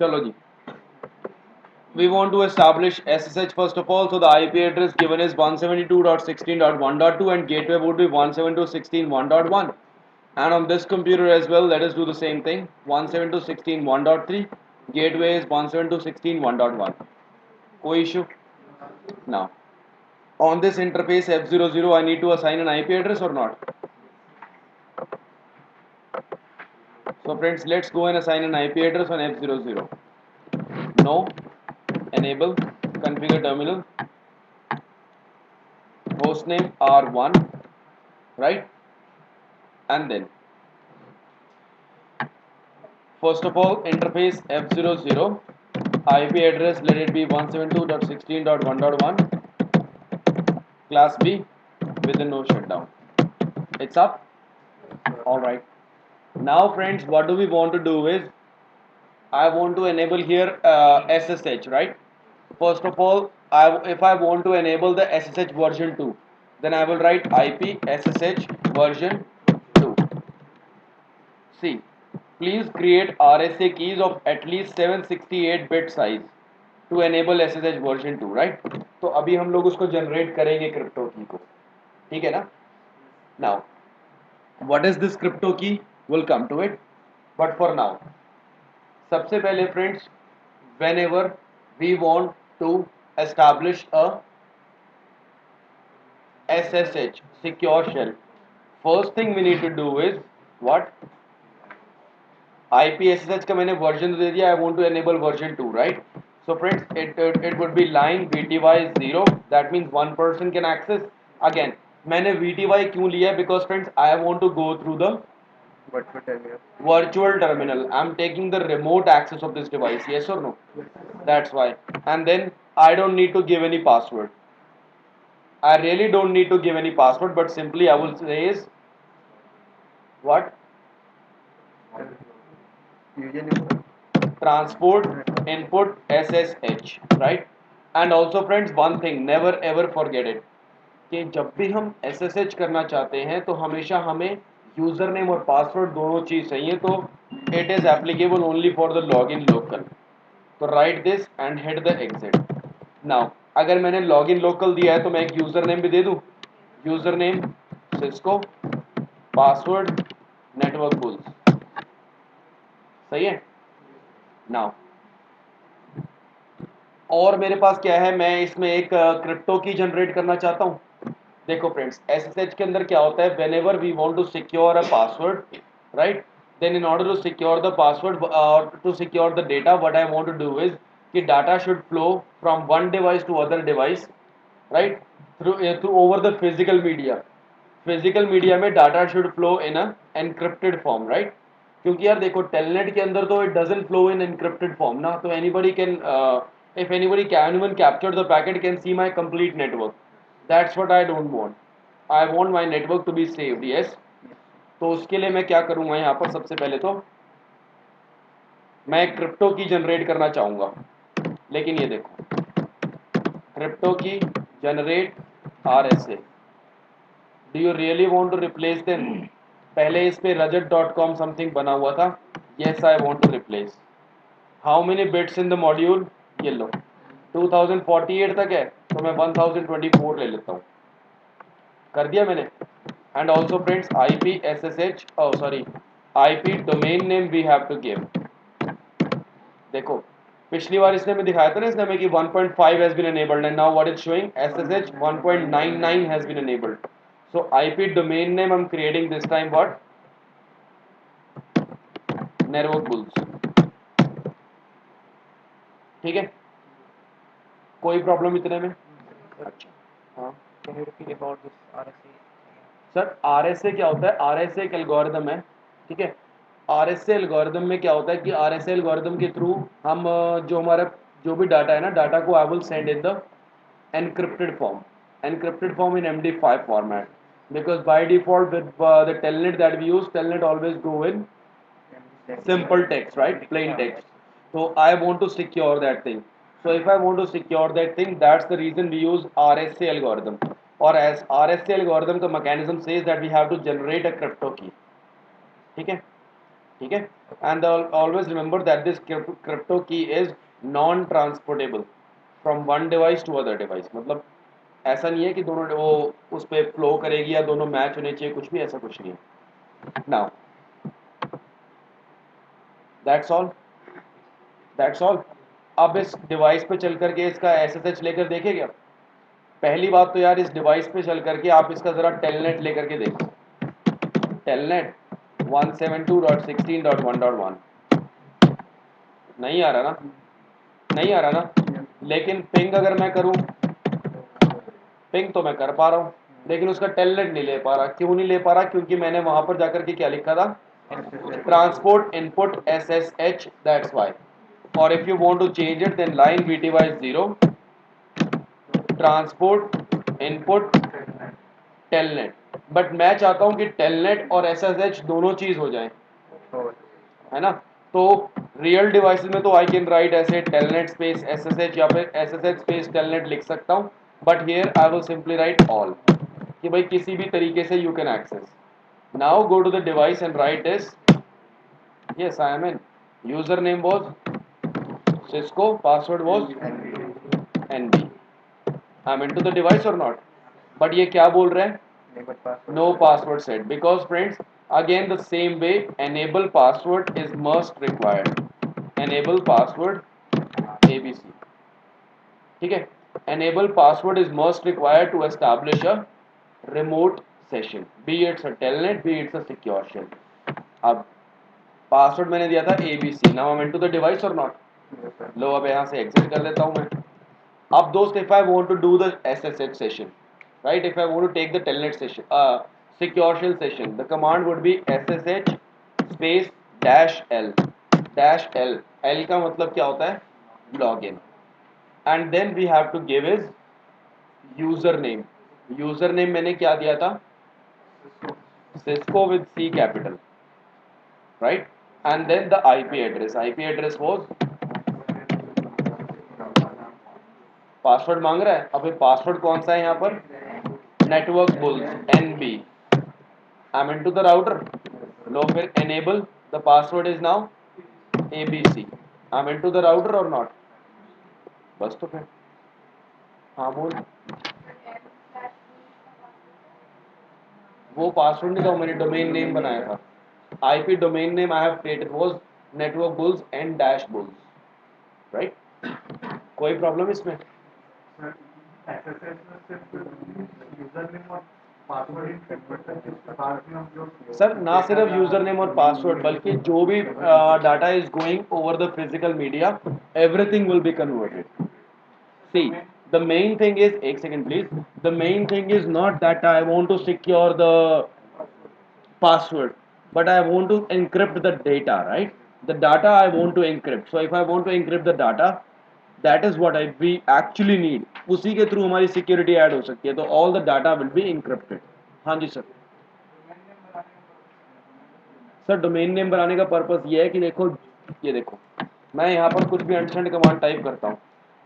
चलो जी, we want to establish SSH first of all. So the IP address given is 172.16.1.2 and gateway would be 172.16.1.1. And on this computer as well, let us do the same thing. 172.16.1.3, gateway is 172.16.1.1. कोई issue? Now, on this interface F00, I need to assign an IP address or not? So friends, let's go and assign an IP address on F00. No, enable, configure terminal, hostname R1, right? And then first of all, interface F00, IP address let it be 172.16.1.1, class B with a no shutdown. It's up. All right. Now friends, what do we want to do is I want to enable here SSH, right? First of all, if I want to enable the SSH version 2, then I will write IP SSH version 2. See, please create RSA keys of at least 768 bit size to enable SSH version 2, right? तो अभी हम लोग उसको generate करेंगे crypto की को, ठीक है ना? Now, what is this crypto key? We'll come to it. But for now, सबसे पहले friends, whenever we want to establish a SSH secure shell, first thing we need to do is what? IP SSH का मैंने version दे दिया. I want to enable version 2, right? So friends, it would be line VTY 0. That means one person can access. Again, मैंने VTY क्यों लिया? Because friends, I want to go through the virtual terminal. I'm taking the remote access of this device. Yes or no? That's why. And then I don't need to give any password. I really don't need to give any password, but simply I will say is what? Transport input SSH, right? And also friends, one thing, never ever forget it, कि जब भी हम SSH करना चाहते हैं तो हमेशा हमें यूजर नेम और पासवर्ड दोनों चीज चाहिए. तो it is applicable only for the log in local. तो write this and hit the exit. Now अगर मैंने लॉग इन लोकल दिया है तो मैं एक यूजर नेम भी दे दूं. User name Cisco, password network bulls. सही है. नाउ और मेरे पास क्या है, मैं इसमें एक क्रिप्टो की जनरेट करना चाहता हूं. देखो फ्रेंड्स, एसएसएच के अंदर क्या होता है, whenever we want to secure a password, right, then in order to secure the password, to secure the data, what I want to do is कि data should flow from one device to other device, right, through through over the physical media. Physical media में data should flow in a encrypted form, right. क्योंकि यार देखो, telnet के अंदर तो it doesn't flow in encrypted form ना. तो anybody can, if anybody can even capture the packet, can see my complete network. That's what I don't want. I want my network to be saved. Yes. तो उसके लिए मैं क्या करूंगा, यहाँ पर सबसे पहले तो मैं क्रिप्टो की जनरेट करना चाहूंगा. लेकिन ये देखो, क्रिप्टो की generate RSA. Do you really want to replace them? पहले इस पे rajat.com समथिंग बना हुआ था. Yes, I want to replace. How many bits in the module? ये लो, 2048 तक है, तो मैं 1024 ले लेता हूँ. कर दिया मैंने. And also friends, IP SSH, sorry, IP domain name we have to give. देखो, पिछली बार इसने में दिखाया था ना, इसने में कि 1.5 has been enabled and now what is showing SSH 1.99 has been enabled. So IP domain name I'm creating this time what? Network Bulls. ठीक है, कोई प्रॉब्लम इतने में? अच्छा, हाँ सर, RSA क्या होता है? RSA एक एल्गोरिदम है, ठीक है. RSA एल्गोरिदम में क्या होता है कि RSA एल्गोरिदम के थ्रू हम जो हमारा जो भी डाटा है ना, डाटा को I will send in the encrypted form. Encrypted form in MD5 format, because by default with the telnet that we use, telnet always go in simple text, right, plain text. So I want to secure that thing. So if I want to secure that thing, that's the reason we use RSA algorithm. Or as RSA algorithm, the mechanism says that we have to generate a crypto key. ठीक है, ठीक है. And always remember that this crypto key is non transportable from one device to other device. मतलब ऐसा नहीं है कि दोनों वो उस पर फ्लो करेगी या दोनों मैच होने चाहिए, कुछ भी ऐसा कुछ नहीं है. Now that's all, that's all. अब इस डिवाइस पे चल करके इसका एसएसएच लेकर देखे क्या. पहली बात तो यार इस डिवाइस पे चल करके आप इसका ज़रा टेलनेट लेकर के देखो. टेलनेट 172.16.1.1 नहीं आ रहा ना, नहीं आ रहा ना. लेकिन पिंग अगर मैं करूं, पिंग तो मैं कर पा रहा हूं, लेकिन उसका टेलनेट नहीं ले पा रहा. क्यों नहीं ले पा रहा? क्योंकि मैंने वहां पर जाकर के क्या लिखा था, transport input SSH, that's why. और if you want to change it then line VTY 0 transport input telnet. But मैं चाहता हूं कि टेलनेट और SSH दोनों चीज हो जाए, है ना. तो रियल डिवाइसेस में तो आई कैन राइट ऐसे टेलनेट स्पेस SSH या फिर SSH स्पेस टेलनेट लिख सकता हूं. But here I will simply write all, कि भाई किसी भी तरीके से you can access. Now go to the device and write this. Yes I am in. User name was Cisco, password was NB. I am into the device और not. But ये क्या बोल रहे हैं, no password set, because friends again the same way enable password is must required. Enable password ABC. ठीक है. enable password is must required to establish a remote session, be it a telnet, be it a secure shell. अब password मैंने दिया था ABC. Now I am into the device और not. लो अब यहाँ से एग्जिट कर देता हूँ मैं. अब दोस्त if I want to do the SSH session, right, if I want to take the telnet session, secure shell session, the command would be SSH space -L -L. L का मतलब क्या होता है, login. And then we have to give his username. Username मैंने क्या दिया था, Cisco with C capital, right. And then the IP address. IP address was, password मांग रहा है. अभी पासवर्ड कौन सा है यहाँ पर, network bulls NB. I'm into the router. लो फिर enable the password is now ABC. I'm into the router or not. बस तो फिर हाँ बोल. वो पासवर्ड नहीं था, मैंने डोमेन नेम बनाया था. IP domain name I have created was network bulls and dash bulls, right. कोई प्रॉब्लम इसमें. सर ना सिर्फ यूजर नेम और पासवर्ड, बल्कि जो भी data is going over the physical media, everything will be converted. See the main thing is, एक second please, the main thing is not that I want to secure the password, but I want to encrypt the data, right. The data I want to encrypt. So if I want to encrypt the data, that is what we actually need. उसी के through हमारी security add हो सकती है. तो all the data will be encrypted. हाँ जी sir. Sir domain name बनाने का पर्पस ये है कि देखो, ये देखो मैं यहाँ पर कुछ भी अंडरस्टैंड कमांड टाइप करता हूँ,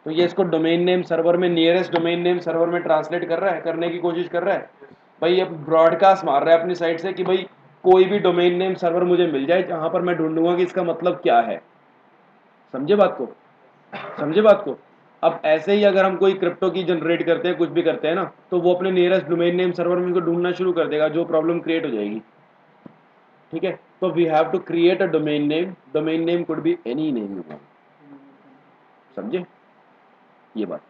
तो ये इसको डोमेन नेम सर्वर में, नियरेस्ट डोमेन नेम सर्वर में ट्रांसलेट कर रहा है, करने की कोशिश कर रहा है. भाई अब ब्रॉडकास्ट मार रहा है अपनी साइड से कि भाई कोई भी डोमेन नेम सर्वर मुझे मिल जाए जहाँ पर मैं ढूंढूंगा कि इसका मतलब क्या है. समझे बात को, समझे बात को. अब ऐसे ही अगर हम कोई क्रिप्टो की जनरेट करते हैं, कुछ भी करते हैं ना, तो वो अपने नियरेस्ट डोमेन नेम सर्वर में उसको ढूंढना शुरू कर देगा, जो प्रॉब्लम क्रिएट हो जाएगी. ठीक है. तो we have to create a domain name. Domain name could be any name you want. समझे ये बात.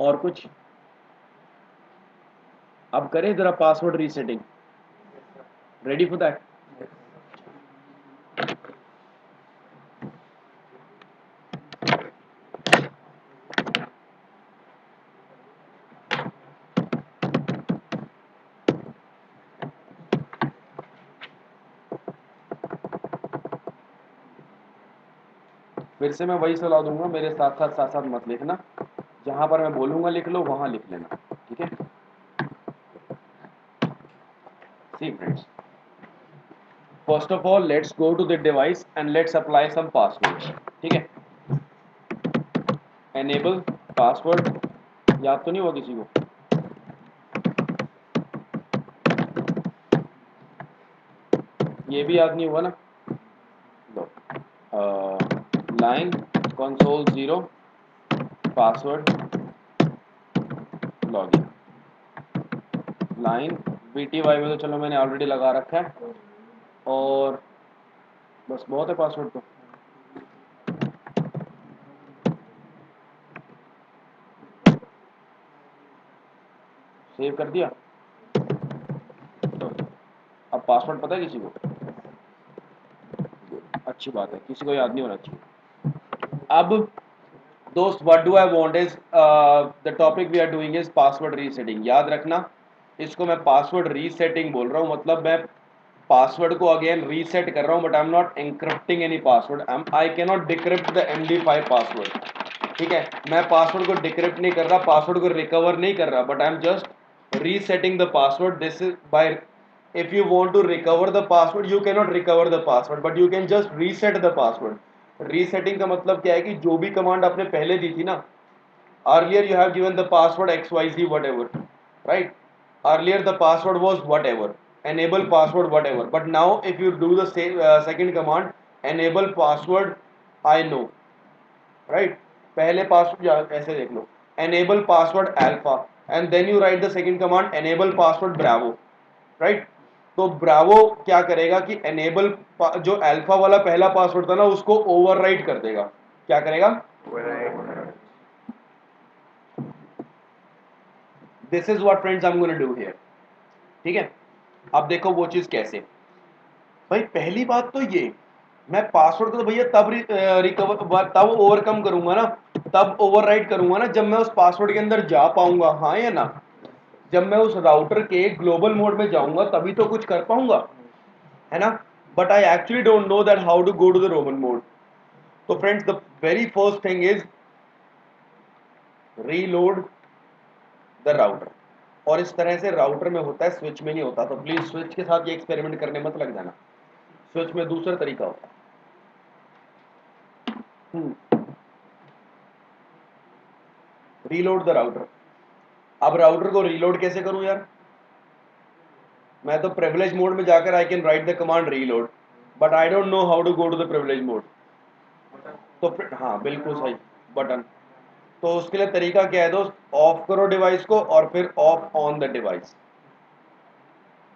और कुछ. अब करें जरा password resetting. Ready for that. फिर से मैं वही सलाह दूंगा, मेरे साथ साथ मत लिखना. जहां पर मैं बोलूंगा लिख लो, वहां लिख लेना. ठीक है. See friends, first of all let's go to the device and let's apply some passwords. ठीक है. एनेबल पासवर्ड याद तो नहीं हुआ किसी को. ये भी याद नहीं हुआ ना. Line console 0 password login line VTY में तो चलो मैंने ऑलरेडी लगा रखा है और बस बहुत है पासवर्ड तो सेव कर दिया। तो अब पासवर्ड पता है किसी को? अच्छी बात है, किसी को याद नहीं होना चाहिए। अब दोस्त what do I want is the topic we are doing is password resetting. याद रखना इसको मैं पासवर्ड रीसेटिंग बोल रहा हूँ, मतलब मैं पासवर्ड को अगेन रीसेट कर रहा हूँ, but I am not एनक्रिप्टिंग any password. I can not decrypt the MD5 password. ठीक है, मैं पासवर्ड को डिक्रिप्ट नहीं कर रहा, पासवर्ड को रिकवर नहीं कर रहा, but I am just resetting the password. This is by if you want to recover the password you cannot recover the password but you can just reset the password। Resetting का मतलब क्या है कि जो भी कमांड आपने पहले दी थी ना, earlier you have given the password xyz whatever, right? Earlier the password was whatever, enable password whatever, but now if you do the same second command enable password I know, right? पहले password ऐसे देख लो, enable password alpha and then you write the second command enable password bravo, right? तो Bravo क्या करेगा कि enable जो alpha वाला पहला पासवर्ड था ना उसको ओवरराइट कर देगा। क्या करेगा? This is what friends I am gonna do here. ठीक है, अब देखो वो चीज कैसे। भाई पहली बात तो ये, मैं पासवर्ड को तो भैया तब रिकवर तब ओवरकम करूंगा ना, तब ओवरराइट करूंगा ना जब मैं उस पासवर्ड के अंदर जा पाऊंगा, हाँ या ना? जब मैं उस राउटर के ग्लोबल मोड में जाऊंगा तभी तो कुछ कर पाऊंगा, है ना? But I actually don't know that how to go to the ROMMON mode. तो friends the very first thing is reload the router. और इस तरह से राउटर में होता है, स्विच में नहीं होता, तो प्लीज स्विच के साथ ये एक्सपेरिमेंट करने मत लग जाना। स्विच में दूसरा तरीका होता है। Reload the router. अब राउटर को रीलोड कैसे करूं यार? मैं तो प्रिविलेज मोड में जाकर I can write the command reload, but I don't know how to go to the privilege mode. तो फिर हाँ बिल्कुल सही, बटन। तो उसके लिए तरीका क्या है दोस्त? ऑफ करो डिवाइस को और फिर ऑफ ऑन द डिवाइस।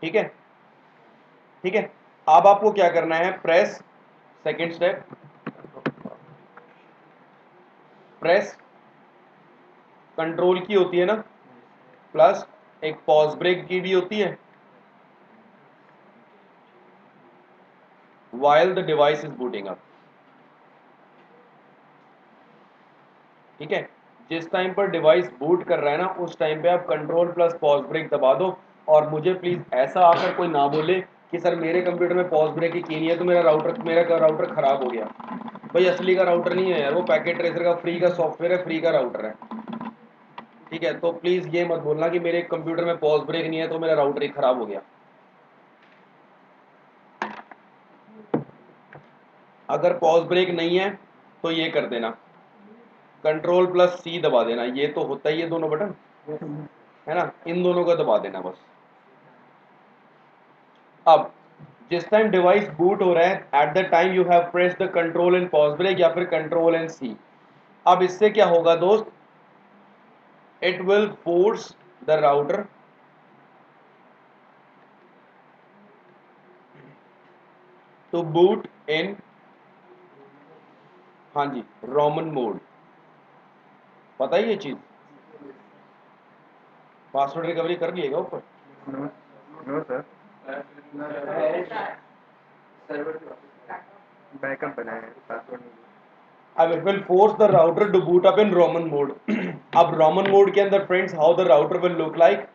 ठीक है, ठीक है। अब आपको क्या करना है? Press second step, press control की होती है ना, प्लस एक पॉज ब्रेक की भी होती है, while the device is booting up। ठीक है, जिस टाइम पर डिवाइस बूट कर रहा है ना उस टाइम पे आप कंट्रोल प्लस पॉज ब्रेक दबा दो। और मुझे प्लीज ऐसा आकर कोई ना बोले कि सर मेरे कंप्यूटर में पॉज ब्रेक ही की नहीं है तो मेरा राउटर खराब हो गया। भाई असली का राउटर नहीं है यार, वो पैकेट ट्रेसर का फ्री का सॉफ्टवेयर है, फ्री का राउटर है। ठीक है, तो प्लीज ये मत बोलना कि मेरे कंप्यूटर में पॉज ब्रेक नहीं है तो मेरा राउटर ही खराब हो गया। अगर पॉज ब्रेक नहीं है तो ये कर देना, कंट्रोल प्लस सी दबा देना, ये तो होता ही है दोनों बटन, है ना? इन दोनों को दबा देना बस। अब जिस टाइम डिवाइस बूट हो रहा है at the time you have press the control and pause break या फिर कंट्रोल एंड सी। अब इससे क्या होगा दोस्त? It will force the router to boot in, हाँ जी, रोमन मोड। पता ही ये चीज, पासवर्ड रिकवरी कर लिएगा ऊपर। नो नो सर, बैकअप बनाए हैं, पासवर्ड नहीं। अब it will force the router to boot up in ROMMON mode. अब रोमन मोड के अंदर friends how the router will look like?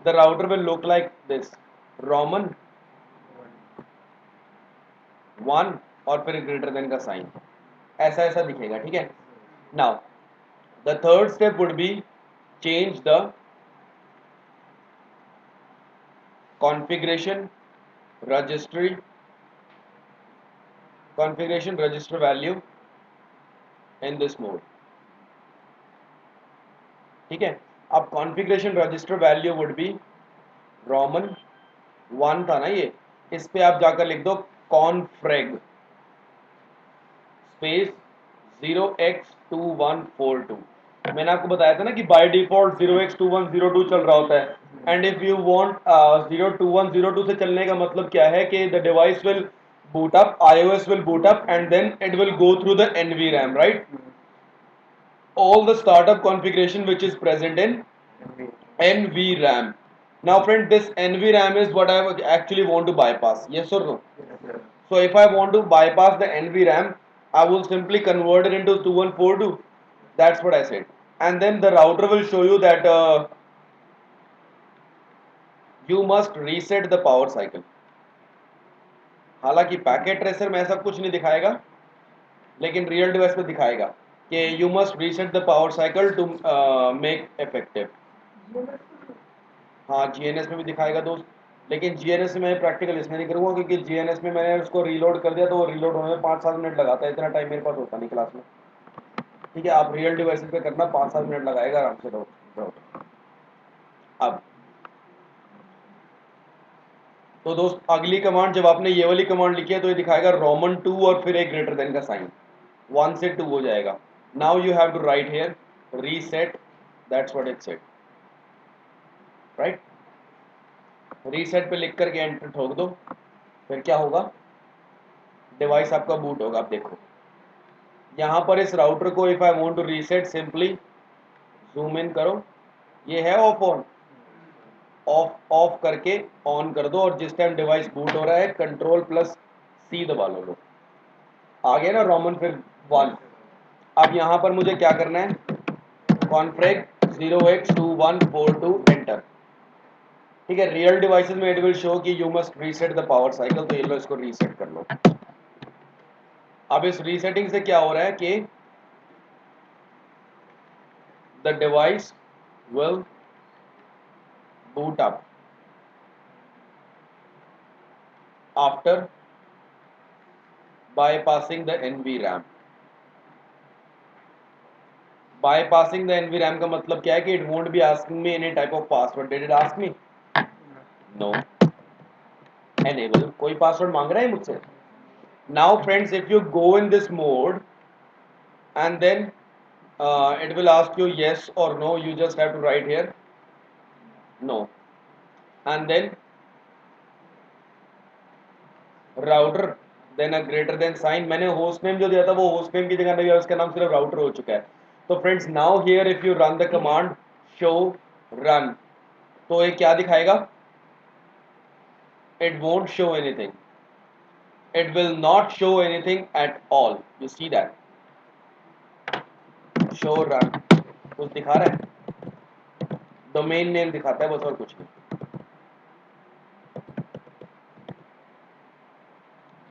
The router will look like this, ROMMON 1 और फिर greater than का साइन, ऐसा ऐसा दिखेगा। ठीक है, now the third step would be change the configuration registry, configuration register value in this mode। ठीक है, अब configuration register value would be roman 1 था ना ये, इस पे आप जाकर लिख दो config, स्पेस 0x2142। मैंने आपको बताया था ना कि बाय डिफॉल्ट 0x2102 चल रहा होता है, एंड इफ यू वांट 02102 से चलने का मतलब क्या है कि the device will boot up, iOS will boot up, and then it will go through the NVRAM, right? All the startup configuration which is present in NVRAM. Now friend, this NVRAM is what I actually want to bypass, yes or no? So if I want to bypass the NVRAM, I will simply convert it into 2142. That's what I said. And then the router will show you that you must reset the power cycle. हालांकि packet tracer में ऐसा कुछ नहीं दिखाएगा, लेकिन real device में दिखाएगा कि you must reset the power cycle to make effective. हाँ, जीएनएस में भी दिखाएगा दोस्त, लेकिन जीएनएस में मैं प्रैक्टिकल इसमें नहीं करूँगा क्योंकि जीएनएस में मैंने उसको रीलोड कर दिया तो वो रीलोड होने में 5-7 मिनट लगाता है, इतना टाइम मेरे पास होता नहीं क्लास में। ठीक है, आप रियल डिवाइस पे करना, 5-7 मिनट लगाएगा आराम से। रहो अब तो दोस्त, अगली कमांड जब आपने ये वाली कमांड लिखी है तो ये दिखाएगा रोमन 2 और फिर एक ग्रेटर देन का साइन, 1 से 2 हो जाएगा। Now you have to write here reset, that's what it said, right. Reset पे लिख करके एंटर ठोक दो, फिर क्या होगा, डिवाइस आपका बूट होगा। आप देखो यहाँ पर इस राउटर को if I want to reset, simply zoom in करो, ये है ऑफ ऑन, ऑफ ऑफ करके ऑन कर दो, और जिस टाइम डिवाइस बूट हो रहा है Ctrl+C दबा लो। आ गया ना रोमन फिर 1। अब यहाँ पर मुझे क्या करना है, कॉन्फ्रेग 0x2142 एंटर। ठीक है, रियल डिवाइसेस में इट विल शो कि you must reset the power cycle, तो ये लो, इसको रीसेट कर लो। अब इस रीसेटिंग से क्या हो रहा है कि the device will boot up after bypassing the NVRAM। bypassing the NVRAM का मतलब क्या है कि it won't be asking me any type of password। Did it ask me? No। Enable, कोई पासवर्ड मांग रहा है मुझसे? Now friends, if you go in this mode and then it will ask you yes or no, you just have to write here no, and then router then a greater than sign. मैंने host name जो दिया था वो host name की जगह नहीं है, उसका नाम सिर्फ राउटर हो चुका है। तो friends, now here if you run the command show run, तो ये क्या दिखाएगा, it won't show anything, it will not show anything at all। you see that show run कुछ दिखा रहा है, डोमेन नेम दिखाता है बस, और कुछ नहीं।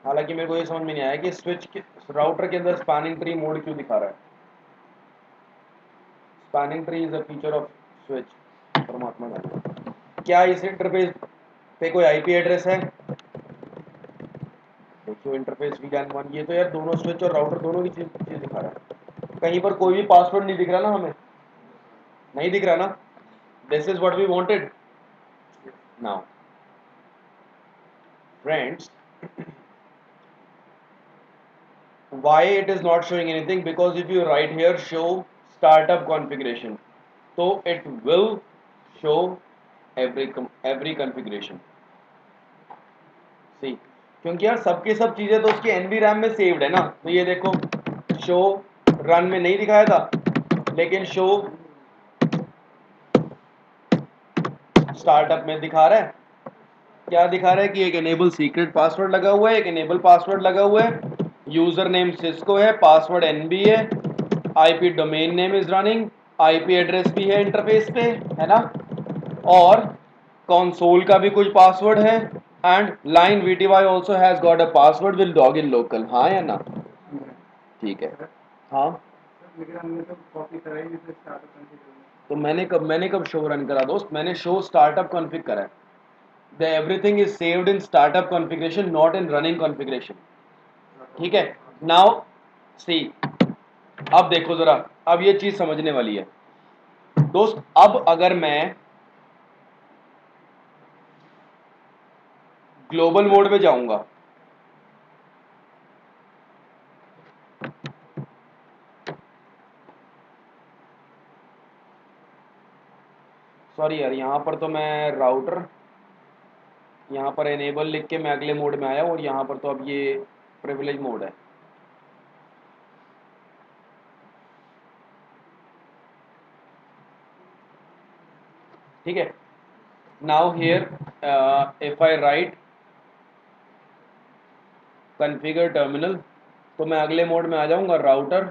हालांकि मेरे को ये समझ में नहीं आया कि स्विच के राउटर के अंदर स्पैनिंग ट्री मोड क्यों दिखा रहा है। Spanning tree is a feature off switch, परमात्मा जाने। क्या इस इंटरफेस पे कोई आईपी एड्रेस है? देखियो इंटरफेस VLAN 1, ये तो यार दोनों स्विच और राउटर दोनों की चीज दिखा रहा है। कहीं पर कोई भी पासवर्ड नहीं दिख रहा ना, हमें नहीं दिख रहा ना। This is what we wanted. Now friends, why it is not showing anything? Because if you write here show startup configuration, so it will show every configuration। सी, क्योंकि यार सबके सब चीजें तो उसकी NVRAM में सेव्ड है ना। तो ये देखो, शो रन में नहीं दिखाया था, लेकिन शो स्टार्टअप में दिखा रहा है। क्या दिखा रहा है कि एक एनेबल सीक्रेट पासवर्ड लगा हुआ है, एक एनेबल पासवर्ड लगा हुआ है, यूजर नेम सिस्को है, पासवर्ड NB है, IP domain name is running, IP address भी है इंटरफेस पे, है ना, और कंसोल का भी कुछ पासवर्ड है, and line VTY also has got a password will log in local. हाँ या ना? ठीक है। हाँ, तो मैंने कब शो रन करा दोस्त? मैंने शो स्टार्टअप कॉन्फ़िग करा है। The everything is saved in startup configuration, not in running configuration. ठीक है, नाउ सी, अब देखो जरा, अब ये चीज समझने वाली है दोस्त। अब अगर मैं ग्लोबल मोड में जाऊंगा, सॉरी यार, यहाँ पर तो मैं राउटर, यहाँ पर एनेबल लिख के मैं अगले मोड में आया हूँ, और यहाँ पर तो अब ये प्रिविलेज मोड है। ठीक है, now here if I right configure terminal, तो मैं अगले मोड में आ जाऊंगा, राउटर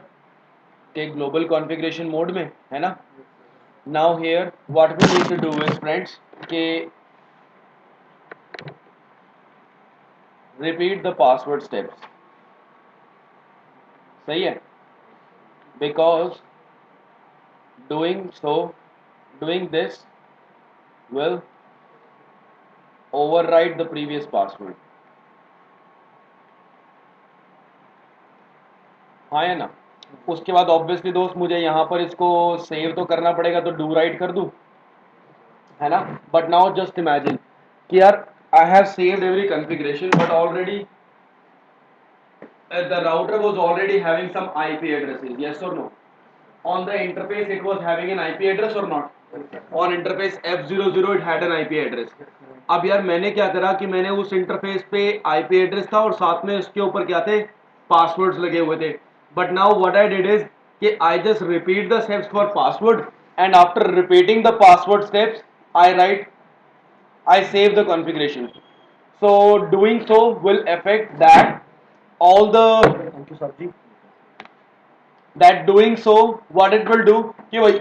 के ग्लोबल कॉन्फ़िगरेशन मोड में, है ना। Now here what we need to do is friends के रिपीट द पासवर्ड स्टेप्स। सही है, because doing this will override the previous password। हाँ है ना। उसके बाद ऑब्वियसली दोस्त मुझे यहाँ पर इसको सेव तो करना पड़ेगा, तो डू राइट कर दूँ, है ना। बट नाउ जस्ट इमेजिन कि यार I have saved every configuration, but already the router was already having some IP addresses, yes or no? On the interface it was having an IP address or not? On interface F00 it had an IP address। अब यार मैंने क्या करा कि मैंने उस interface पे IP address था और साथ में उसके ऊपर क्या थे, पासवर्ड्स लगे हुए थे। But now what I did is कि I just repeat the steps for password, and after repeating the password steps I write I save the configuration। So doing so will affect that all the, thank you sir ji, that doing so what it will do कि भाई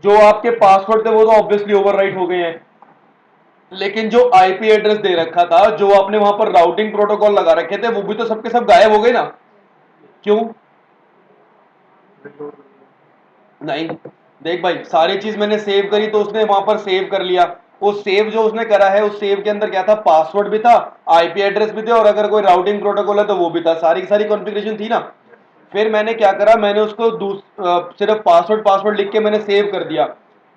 जो आपके password थे वो तो obviously overwrite हो गए हैं, लेकिन जो आईपी एड्रेस दे रखा था, जो आपने वहां पर राउटिंग प्रोटोकॉल लगा रखे थे, वो भी तो सबके सब गायब हो गए ना। क्यों नहीं, देख भाई सारी चीज मैंने सेव करी, तो उसने वहां पर सेव कर लिया। उस सेव जो उसने करा है, उस सेव के अंदर क्या था, पासवर्ड भी था, आईपी एड्रेस भी थे, और अगर कोई राउटिंग प्रोटोकॉल है तो वो भी था, सारी की सारी कॉन्फ़िगरेशन थी ना। फिर मैंने क्या करा, मैंने उसको सिर्फ पासवर्ड पासवर्ड लिख के मैंने सेव कर दिया।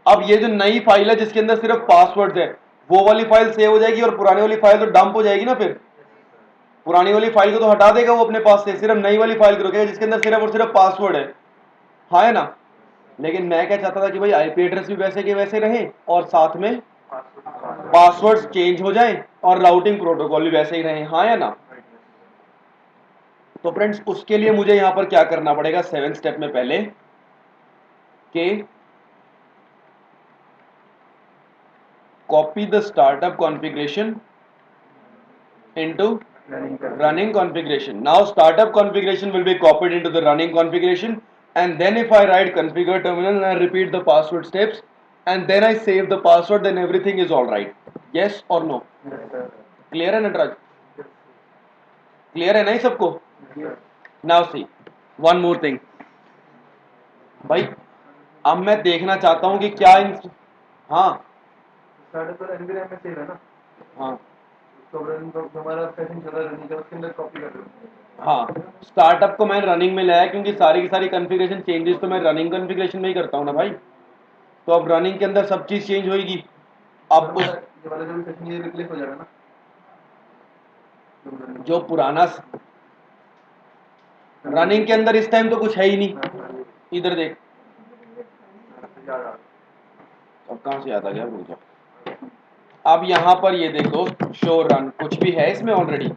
अब ये जो नई फाइल है जिसके अंदर सिर्फ पासवर्ड है, वो वाली फाइल सेव हो जाएगी, और पुरानी वाली फाइल तो डंप हो जाएगी ना। फिर पुरानी वाली फाइल को तो हटा देगा वो अपने पास से, सिर्फ नई वाली फाइल को रखेगा जिसके अंदर सिर्फ और सिर्फ पासवर्ड है। हाँ है ना। लेकिन मैं क्या चाहता था कि भाई आईपी एड्रेस भी वैसे के वैसे रहे, और साथ में पासवर्ड्स चेंज हो जाए, और राउटिंग प्रोटोकॉल भी वैसे ही रहे। हाँ या ना। तो फ्रेंड्स उसके लिए मुझे यहां पर क्या करना पड़ेगा, 7 स्टेप में पहले कि copy the startup configuration into running configuration। Now startup configuration will be copied into the running configuration, and then if I write configure terminal and I repeat the password steps and then I save the password, then everything is all right। Yes or no? Clear है Nataraj? Clear है नहीं सबको? Now see one more thing भाई, अब मैं देखना चाहता हूं कि क्या इन, हाँ साढ़े पर एनवीआर में सेव है ना, हाँ तो हमारा सेशन चला रनिंग का, उसके अंदर कॉपी कर दो। हाँ, स्टार्टअप को मैं रनिंग में लाया क्योंकि सारी की सारी कॉन्फ़िगरेशन चेंजेस तो मैं रनिंग कॉन्फ़िगरेशन में ही करता हूँ ना भाई। तो अब रनिंग के अंदर सब चीज़ चेंज होगी। अब उस ये वाला जो भी सेशन ये रिप्लेस हो जाएगा ना, जो पुराना रनिंग के अंदर इस टाइम तो कुछ है ही नहीं, इधर देख। अब कहाँ से याद आ गया, भूल जा। अब यहाँ पर ये देख दोस्त, शो रन कुछ भी है इसमें ऑलरेडी,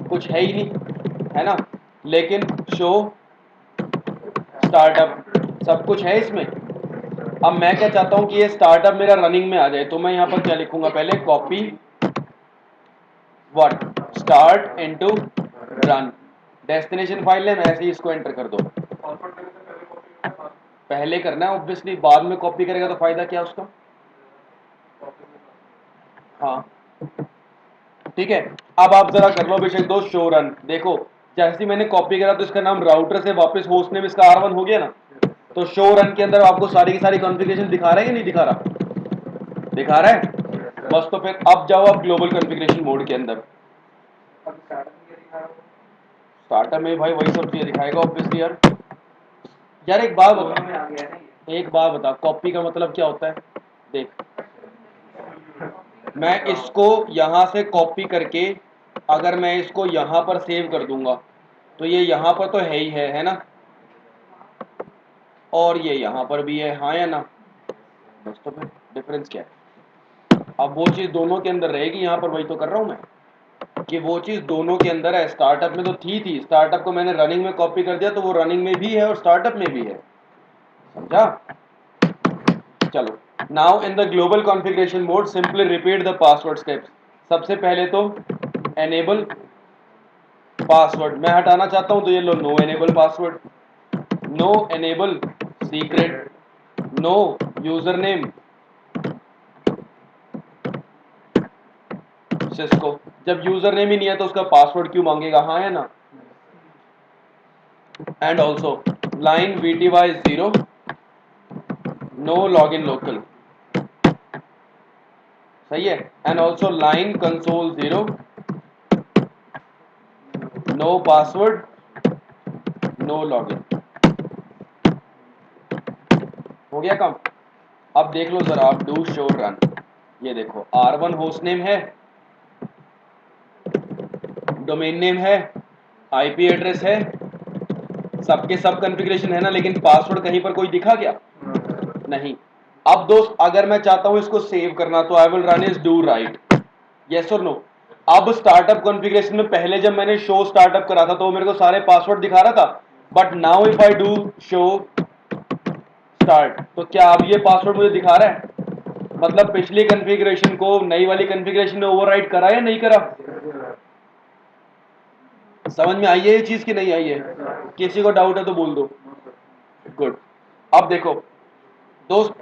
कुछ है ही नहीं, है ना। लेकिन शो स्टार्टअप सब कुछ है इसमें। अब मैं क्या चाहता हूँ कि ये स्टार्टअप मेरा रनिंग में आ जाए, तो मैं यहाँ पर क्या लिखूंगा, पहले copy what start into run, destination file है, ऐसे ही इसको एंटर कर दो। पहले करना है ऑब्वियसली, बाद में कॉपी करेगा तो फायदा क्या उसका। हाँ ठीक है। अब आप जरा कर लो अभिषेक दोस्त शो रन, देखो जैसे ही मैंने कॉपी करा तो इसका नाम राउटर से वापस होस्ट नेम इसका R1 हो गया ना। तो शो रन के अंदर आपको सारी की सारी कॉन्फ़िगरेशन दिखा रहा है कि नहीं दिखा रहा, दिखा रहा है। बस तो फिर अब जाओ आप ग्लोबल कॉन्फ़िगरेशन मोड के अंदर। स्टार्टअप में भाई वही सब चीजें दिखाएगा ऑब्वियसली यार। यार एक बात बता, एक बात बता, कॉपी का मतलब क्या होता है। देख मैं इसको यहाँ से कॉपी करके अगर मैं इसको यहाँ पर सेव कर दूंगा, तो ये यहाँ पर तो है ही है ना, और ये यहाँ पर भी है। हाँ या ना। बस तो फिर डिफरेंस क्या है? अब वो चीज़ दोनों के अंदर रहेगी, यहाँ पर वही तो कर रहा हूँ मैं कि वो चीज़ दोनों के अंदर है। स्टार्टअप में तो थी, स्टार्टअप को मैंने रनिंग में कॉपी कर दिया, तो वो रनिंग में भी है और स्टार्टअप में भी है। समझा? चलो, now in the global configuration mode simply repeat the password steps. सबसे पहले तो एनेबल पासवर्ड मैं हटाना चाहता हूं, तो ये लो, no enable password, no enable secret, no user name Cisco. जब यूजर नेम ही नहीं है तो उसका पासवर्ड क्यों मांगेगा? हाँ है ना? And also line VTY 0, no log in local, सही है। And also line console 0, no password, no login. हो गया काम? अब देख लो जरा आप, डू शो रन, ये देखो R1 होस्ट नेम है, डोमेन नेम है, IP एड्रेस है, सबके सब कॉन्फ़िगरेशन है ना, लेकिन पासवर्ड कहीं पर कोई दिखा क्या? नहीं। अब दोस्त अगर मैं चाहता हूं इसको सेव करना, तो I will run is do right, yes और नो। अब स्टार्टअप कॉन्फ़िगरेशन में पहले जब मैंने शो स्टार्टअप करा था तो मेरे को सारे पासवर्ड दिखा रहा था, but now if I do show start, तो क्या अब ये पासवर्ड मुझे दिखा रहा है? मतलब पिछली कॉन्फ़िगरेशन को नई वाली कॉन्फ़िगरेशन में ओवरराइट करा या नहीं करा? समझ में आई है ये चीज कि नहीं आई है? किसी को डाउट है तो बोल दो। गुड। अब देखो दोस्त,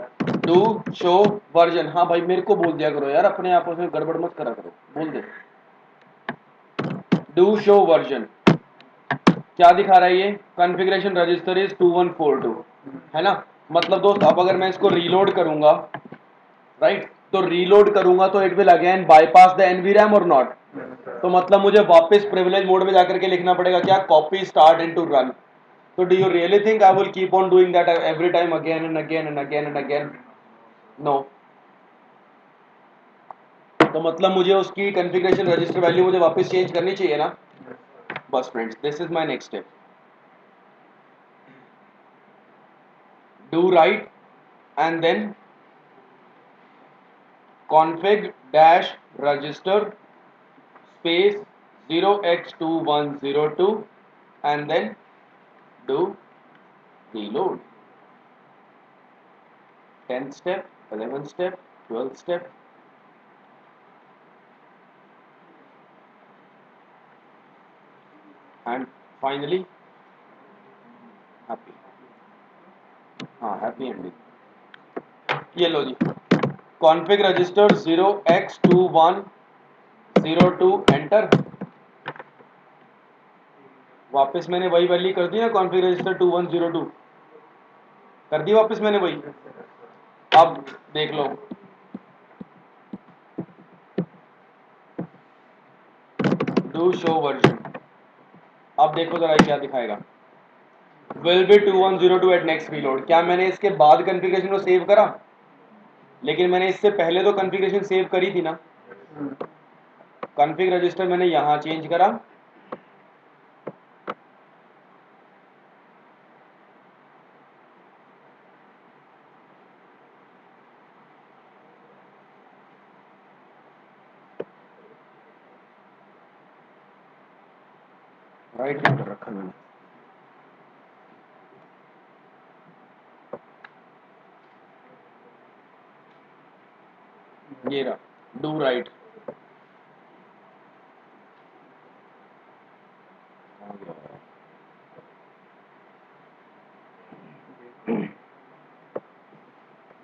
डू शो वर्जन, हाँ भाई मेरे को बोल दिया करो यार, अपने आपस में गड़बड़ मत करा करो, बोल दे। डू शो वर्जन क्या दिखा रहा है? ये कॉन्फ़िगरेशन रजिस्टर इज 2142, है ना? मतलब दोस्त अब अगर मैं इसको रीलोड करूंगा, राइट, तो रीलोड करूंगा तो it will again bypass the NVRAM और नॉट, तो मतलब मुझे वापस प्रिविलेज मोड में जाकर के लिखना पड़ेगा क्या? Copy start into run. So do you really think I will keep on doing that every time again and again and again and again? No. तो मतलब मुझे उसकी कॉन्फ़िगरेशन रजिस्टर वैल्यू मुझे वापस चेंज करनी चाहिए ना? बस friends, this is my next step. Do write and then config dash register space 0x2102 and then do reload. 10th step, 11th step, 12th step, and finally happy. हाँ, happy ending। ये लो जी, config register 0x2102 enter. वापस मैंने वही value कर दी ना, config register 2102 कर दी वापस मैंने वही। अब देख लो, डू शो वर्जन, अब देखो जरा क्या दिखाएगा। Will be 2102 at next reload. क्या मैंने इसके बाद कॉन्फ़िगरेशन को सेव करा? लेकिन मैंने इससे पहले तो कॉन्फ़िगरेशन सेव करी थी ना। कॉन्फ़िग रजिस्टर मैंने यहाँ चेंज करा, राइट यहाँ पर रखा मैंने, ये रहा डू राइट।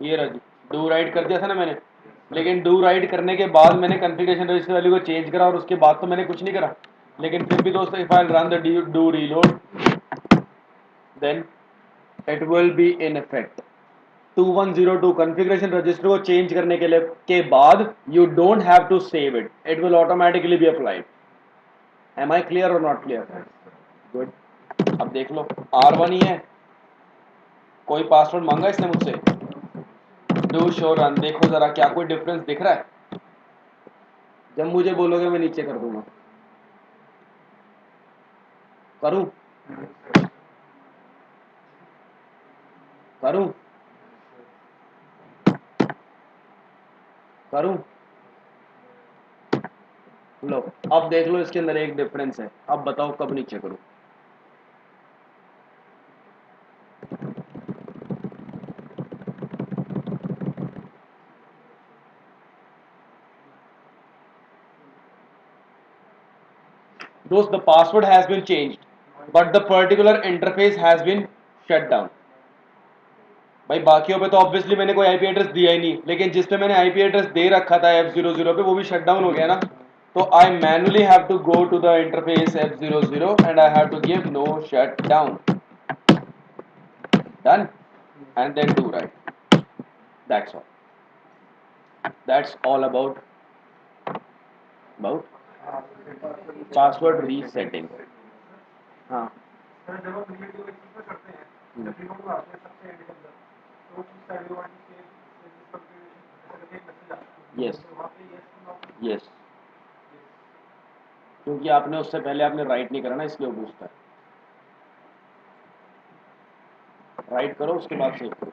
ये रहा, डू राइट कर दिया था ना मैंने, लेकिन डू राइट करने के बाद मैंने कॉन्फ़िगरेशन रजिस्टर वैल्यू को चेंज करा और उसके बाद तो मैंने कुछ नहीं करा। लेकिन फिर भी दोस्तों, if I run the do reload then it will be in effect. 2102 configuration register को चेंज करने के बाद you don't have to save it, it will automatically be applied. Am I clear और नॉट क्लियर? गुड। अब देख लो, R1 ही है, कोई password मांगा इसने मुझसे। डू शो रन, देखो जरा क्या कोई डिफरेंस दिख रहा है? जब मुझे बोलोगे मैं नीचे कर दूंगा। करूं? करूं? करूं? लो, अब देख लो इसके अंदर एक डिफरेंस है, अब बताओ कब नीचे करूं? दोस्त, the password has been changed but the particular interface has been shut down. भाई बाकियों पे तो ऑब्वियसली मैंने कोई आईपी एड्रेस दिया ही नहीं, लेकिन जिस पे मैंने आईपी एड्रेस दे रखा था F00 पे, वो भी शट डाउन हो गया ना। तो I manually have to go to the interface F00 and I have to give no shut down, done, and then do write. That's all, that's all about password resetting. हाँ, sir जब हम relative access में करते हैं, जब remove आते हैं सबसे एंड के अंदर, तो उस साइड वाली से दिस कॉन्फ़िगरेशन ऐसा करके एक मैसेज आता है। यस तो वहाँ पे यस नॉट यस, क्योंकि आपने उससे पहले आपने राइट नहीं करा ना, इसलिए वो पूछता है। राइट करो, उसके बाद सेव करो।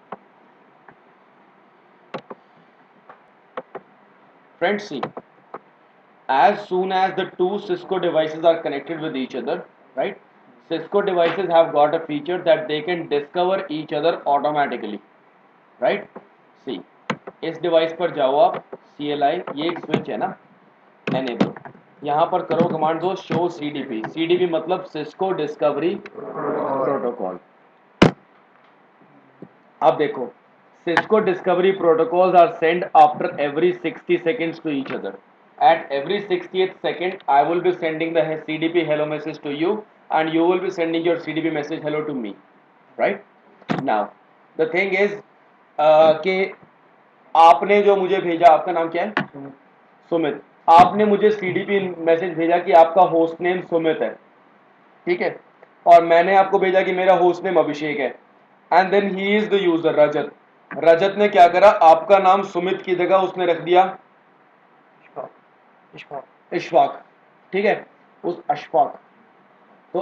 Friends, see, as soon as the two Cisco devices are connected with each other, right? Cisco devices have got a feature that they can discover each other automatically, right? See, इस device पर जाओ आप, CLI, ये एक switch है ना, enable, यहाँ पर करो कमांड दो शो CDP। CDP मतलब सिस्को डिस्कवरी प्रोटोकॉल। अब देखो, Cisco discovery protocols are sent after every 60 seconds to each other. At every 60th second, I will be sending the CDP hello message to you, and you will be sending your CDP message hello to me, right? Now, the thing is कि आपने जो मुझे भेजा, आपका नाम क्या है? सुमित। आपने मुझे CDP मैसेज भेजा कि आपका होस्ट नेम सुमित है, ठीक है, और मैंने आपको भेजा कि मेरा होस्ट नेम अभिषेक है, and then he is the user Rajat. Rajat ने क्या करा, आपका नाम सुमित की जगह उसने रख दिया इशफाक, ठीक है, उस अशफाक। तो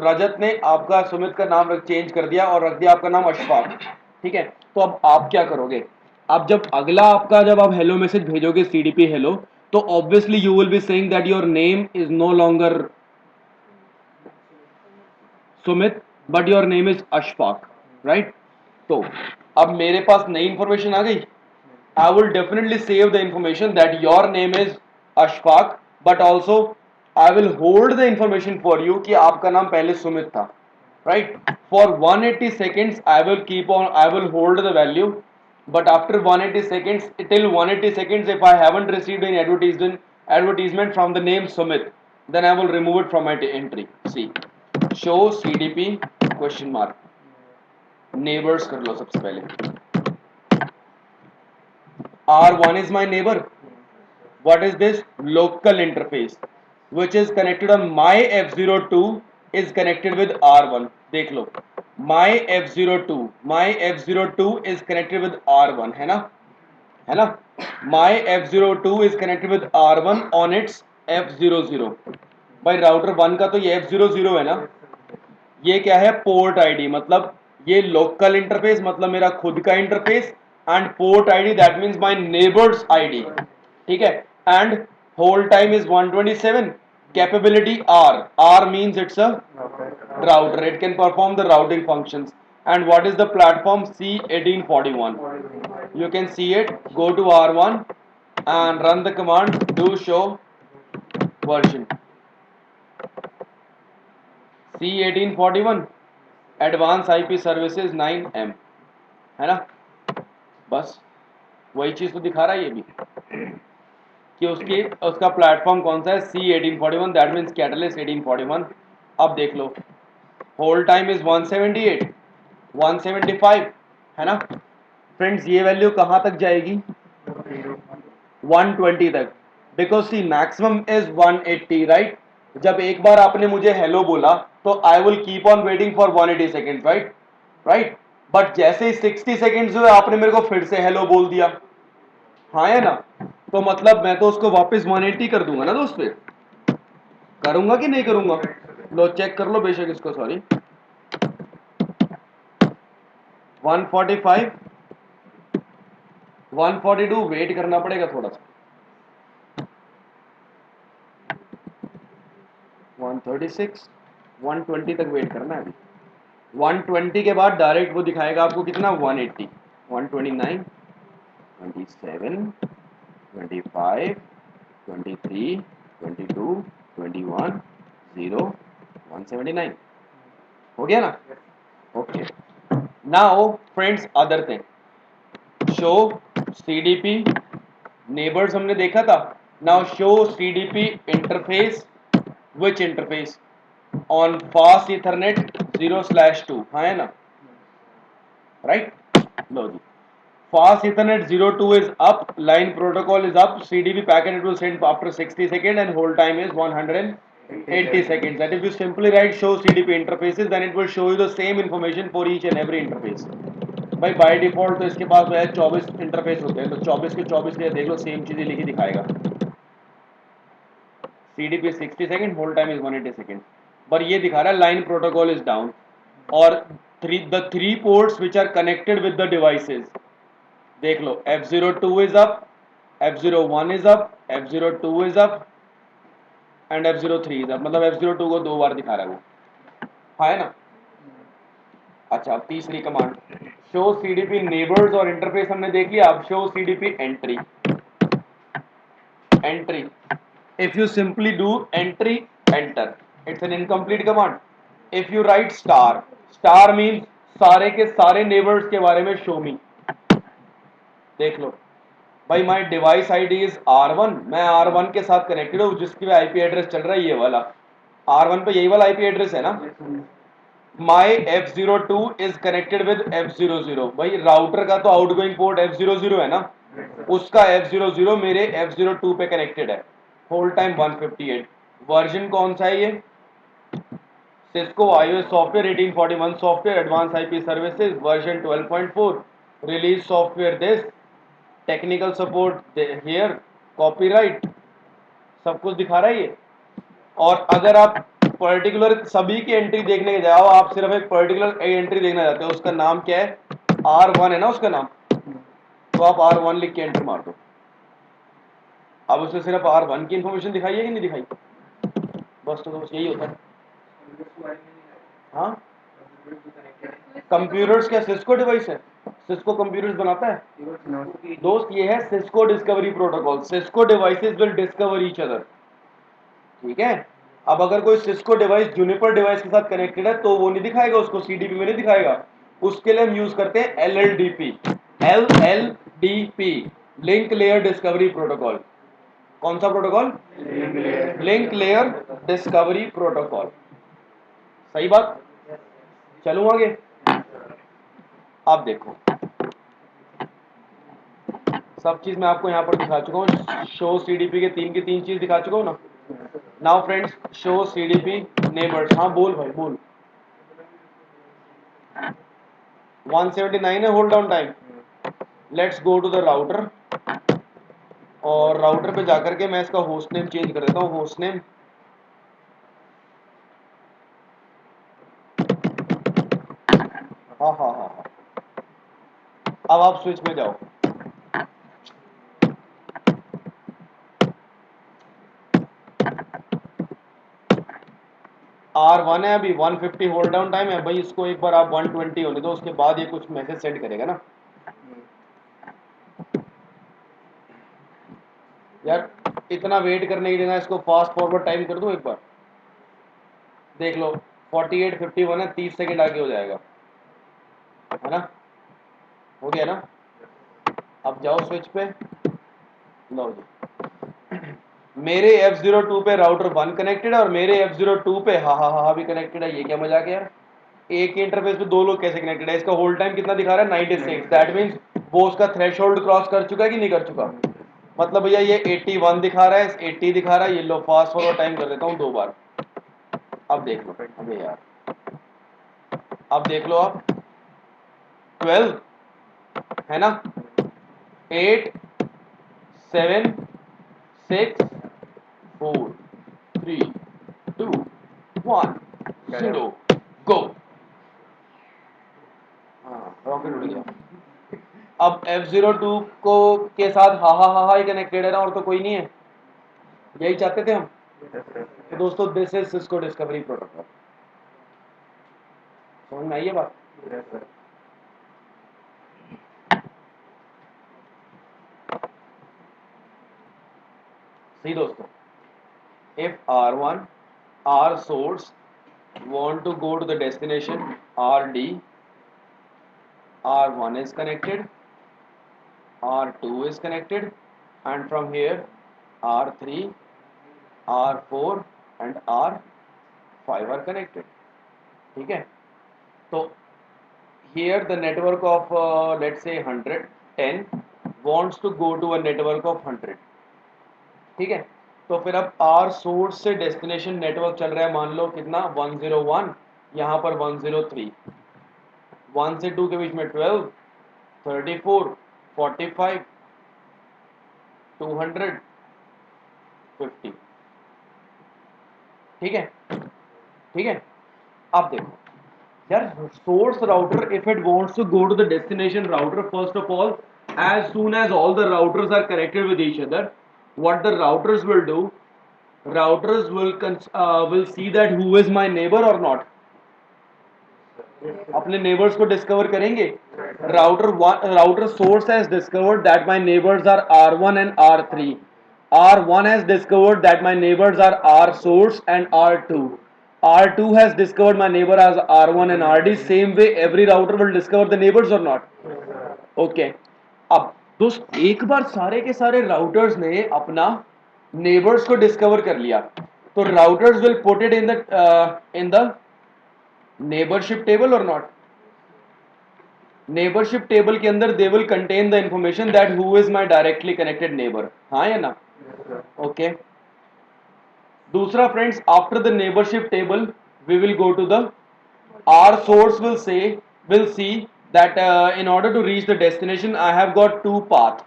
रजत ने आपका सुमित का नाम चेंज कर दिया और रख दिया आपका नाम अशफाक, ठीक है। तो अब आप क्या करोगे, अब जब अगला आपका जब आप हेलो मैसेज भेजोगे CDP हेलो, तो obviously you will be saying that your name is no longer Sumit but your name is Ashfaq, right? तो अब मेरे पास नई इंफॉर्मेशन आ गई। I will definitely save the information that your name is Ashfaq, but also I will hold the information for you कि आपका नाम पहले सुमित था, right? For 180 seconds I will keep on, I will hold the value, but after 180 seconds, till 180 seconds, if I haven't received any advertisement from the name Sumit, then I will remove it from my entry. See, show CDP question mark, neighbors कर लो सबसे पहले। R1 is my neighbor. What is this? Local interface which is connected on my F02 is connected with R1. देख लो, my F02 is connected with R1, है ना, है ना? My F02 is connected with R1 on its F00। भाई router 1 का तो ये F00 है ना, ये क्या है, पोर्ट आईडी, मतलब ये लोकल इंटरफेस मतलब मेरा खुद का interface, and port ID that means my neighbours ID, ठीक है। And hold time is 127, capability R means it's a router, it can perform the routing functions, and what is the platform? C1841, you can see it, go to R1 and run the command do show version C1841 advance IP services 9M, है ना? बस वही चीज तो दिखा रहा है ये भी कि उसका प्लेटफॉर्म कौन सा है, C1841, दैट मीन्स कैटलिस्ट 1841। अब देख लो, होल्ड टाइम इज 178, 175, है ना फ्रेंड्स? ये वैल्यू कहाँ तक जाएगी, 120 तक, because see maximum is 180, right? जब एक बार आपने मुझे हेलो बोला तो I will keep on waiting for 180 second, right? Right, but जैसे ही 60 सेकेंड्स हुए आपने मेरे को फिर से हेलो बोल दिया, हाँ है ना? तो मतलब मैं तो उसको वापस 180 कर दूंगा ना दोस्त, पे करूंगा कि नहीं करूंगा? लो चेक कर लो बेशक इसको, सॉरी 145, 142 वेट करना पड़ेगा थोड़ा सा, 136, 120 तक वेट करना है अभी। 120 के बाद डायरेक्ट वो दिखाएगा आपको कितना, 180, 129, 27, 25, 23, 22, 21, 0, 179 हो गया ना? Okay, now friends other thing, show CDP neighbours हमने देखा था। Now show CDP interface, which interface on fast Ethernet 0/2, हाँ है ना, right? Low ji, fast ethernet 02 is up, line protocol is up, cdp packet it will send after 60 seconds and hold time is 180 seconds. That if you simply write show cdp interfaces, then it will show you the same information for each and every interface. भाई by default तो इसके पास जो है 24 interface होते हैं, तो 24 के 24 के देख लो सेम चीजें लिखी दिखाएगा। cdp 60 second, hold time is 180 second, पर ये दिखा रहा है लाइन प्रोटोकॉल इज डाउन, और the three ports which are connected with the devices, देख लो F02 is up, F01 is up, F02 is up and F03 is up, मतलब F02 को 2 बार दिखा रहा है वो, हाँ है ना? अच्छा, अब तीसरी कमांड शो सीडीपी नेबर्स और इंटरफेस हमने देख लिया, अब show CDP entry. Entry, if you simply do entry enter, it's an incomplete command. If you right star, star means सारे के सारे नेबर्स के बारे में शो मी। देख लो भाई, my device ID is R1, मैं R1 के साथ कनेक्टेड हूँ, जिसकी आईपी एड्रेस चल रहा है ये वाला, R1 पे यही वाला आईपी एड्रेस है ना। माई F02 is connected with F00, भाई राउटर का तो आउटगोइंग पोर्ट F00 है ना, उसका F00 मेरे F02 पे कनेक्टेड है। होल्ड टाइम 158, वर्जन कौन सा है ये, Cisco iOS software 1841 software advance IP services version 12.4, release software this, technical support here, copyright, सब कुछ दिखा रहा है ये। और अगर आप पर्टिकुलर सभी की एंट्री देखने के जाओ, आप सिर्फ एक पर्टिकुलर एंट्री देखना चाहते हो, उसका नाम क्या है, R1 है ना उसका नाम, तो आप R1 लिख के एंटर मार दो। अब उसने सिर्फ R1 की इंफॉर्मेशन दिखाई है कि नहीं दिखाई, बस तो बस यही होता है। हाँ, कंप्यूटर्स क्या सिस्को डिवाइस है, सिस्को कंप्यूटर्स बनाता है दोस्त, ये है Cisco discovery protocol, Cisco devices will discover each other, ठीक है। अब अगर कोई सिस्को डिवाइस जूनिपर डिवाइस के साथ कनेक्टेड है तो वो नहीं दिखाएगा, उसको सीडीपी में नहीं दिखाएगा, उसके लिए हम यूज करते हैं LLDP, LLDP, link layer discovery protocol. कौन सा protocol, link layer discovery protocol, सही बात। चलूं आगे, आप देखो सब चीज मैं आपको यहाँ पर दिखा चुका हूँ, शो सीडीपी के तीन की तीन चीज दिखा चुका हूँ ना। Now friends show CDP neighbours, हाँ बोल भाई बोल। 179 है hold down time, let's go to the router, और राउटर पे जाकर के मैं इसका होस्ट नेम चेंज कर देता हूँ, होस्ट नेम हाँ हाँ हाँ हाँ। अब आप स्विच में जाओ, R1 है, अभी 150 होल्ड डाउन टाइम है भाई, इसको एक बार आप 120 होने दो, उसके बाद ये कुछ मैसेज सेंड करेगा ना। यार इतना वेट करने की जगह इसको फास्ट फॉरवर्ड टाइम कर दूं एक बार, देख लो 4851 है, 30 सेकंड आगे हो जाएगा, है ना, हो गया ना। अब जाओ स्विच पे, लो जी, मेरे F02 पे राउटर 1 कनेक्टेड है और मेरे F02 पे हा हा हा भी कनेक्टेड है, ये क्या मजाक है यार, एक ही इंटरफेस पे दो लोग कैसे कनेक्टेड है। इसका होल्ड टाइम कितना दिखा रहा है, 96, दैट मींस वो उसका थ्रेशोल्ड क्रॉस कर चुका है कि नहीं कर चुका, मतलब भैया ये 81 दिखा रहा है, 80 दिखा रहा है, ये लो फास्ट फॉरवर्ड टाइम कर देता हूँ 2 बार। अब देख लो अबे यार, अब देख लो आप 12 है ना, 8 7 6 4 3 2 1 0 गो। हाँ रॉकेट उड़ गया, अब F02 को के साथ हा ही कनेक्टेड है ना, और तो कोई नहीं है, यही चाहते थे हम। तो दोस्तों this is Cisco discovery protocol. समझ में आई है बात? सही दोस्तों, if R1 R source want to go to the destination RD, R1 is connected, R2 is connected, and from here R3, R4 and R5 are connected. ठीक है, तो here the network of let's say 110 wants to go to a network of 100. ठीक है, तो फिर अब R source से destination network चल रहा है, मान लो कितना 101, यहाँ पर 103, 1 से 2 के बीच में 12, 34, 45, 250। ठीक है, ठीक है। अब देखो यार, source router if it wants to go to the destination router, first of all, as soon as all the routers are connected with each other, what the routers will do, routers will see that who is my neighbor or not, अपने neighbors को discover करेंगे। router source has discovered that my neighbors are R1 and R3, R1 has discovered that my neighbors are R source and R2, R2 has discovered my neighbor as R1 and RD, same way every router will discover the neighbors or not? Okay, अब दोस्त एक बार सारे के सारे routers ने अपना neighbours को discover कर लिया, तो routers will put it in the neighbourship table और नॉट? नेबरशिप टेबल के अंदर they will contain the information that who is my directly connected neighbour, हाँ या ना? ओके, दूसरा friends, after the neighbourship table we will go to the R source will see that in order to reach the destination I have got two path,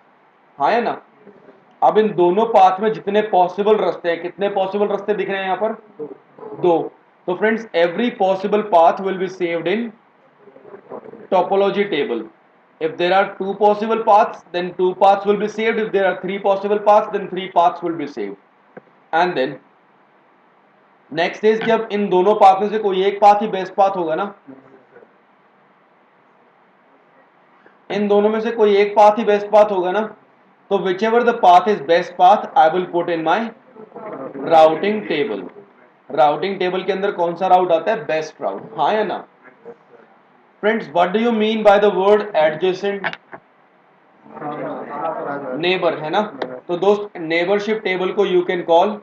हाँ या ना? अब इन दोनों path में जितने पॉसिबल रास्ते हैं, कितने पॉसिबल रास्ते दिख रहे हैं यहाँ पर? दो। तो friends every possible path will be saved in topology table. If there are two possible paths, then two paths will be saved. If there are three possible paths, then three paths will be saved. And then next is कि अब इन दोनों path में से कोई एक path ही best path होगा ना, इन दोनों में से कोई एक पाथ ही बेस्ट पाथ होगा ना, तो which ever the path is best path I will put in my routing table. Routing table के अंदर कौन सा राउट आता है? बेस्ट राउट, हाँ या ना? Friends what do you mean by the word adjacent? Neighbour, है ना? तो दोस्त नेबरशिप टेबल को you can call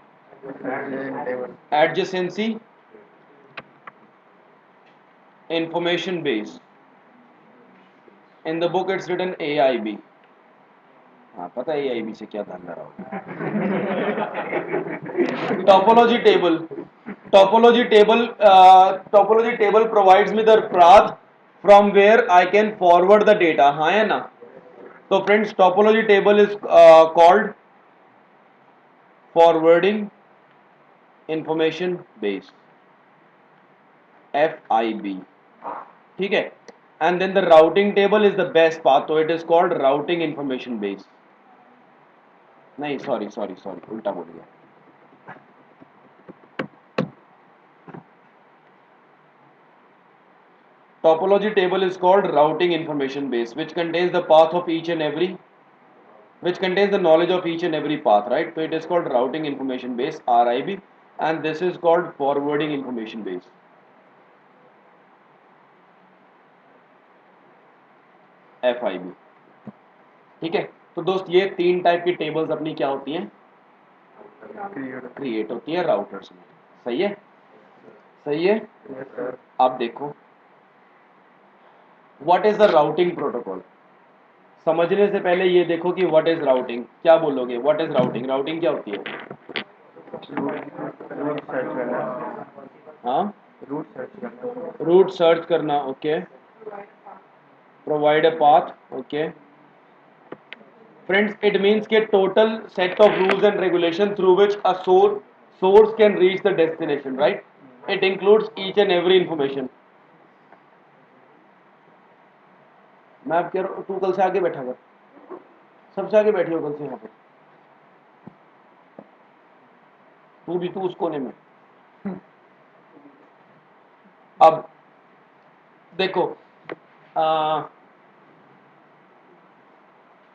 adjacency information base. In the book it's written AIB। हाँ पता है AIB से क्या धंधा रहा होगा। Topology table provides me the path from where I can forward the data, हाँ या ना? तो friends topology table is called forwarding information base, FIB। ठीक है, and then the routing table is the best path, तो it is called routing information base. नहीं sorry sorry sorry, उल्टा बोल गया। Topology table is called routing information base, which contains the path of each and every, which contains the knowledge of each and every path, right? So it is called routing information base, RIB, and this is called forwarding information base, FIB। ठीक है, तो दोस्त ये तीन type की tables अपनी क्या होती हैं? क्रिएट होती है राउटर्स में। सही है, सही है। अब देखो what is the routing protocol. समझने से पहले ये देखो कि व्हाट इज राउटिंग, क्या बोलोगे? What is routing? राउटिंग क्या होती है? हाँ, रूट सर्च करना, okay. Provide a path, okay. Friends it means के total set of rules and regulation through which a source can reach the destination, right? It includes each and every information. मैं अब कह रहा हूँ तू कल से आगे बैठा कर, सबसे आगे बैठी हो कल से यहाँ पे, तू भी, तू उस कोने में। अब देखो,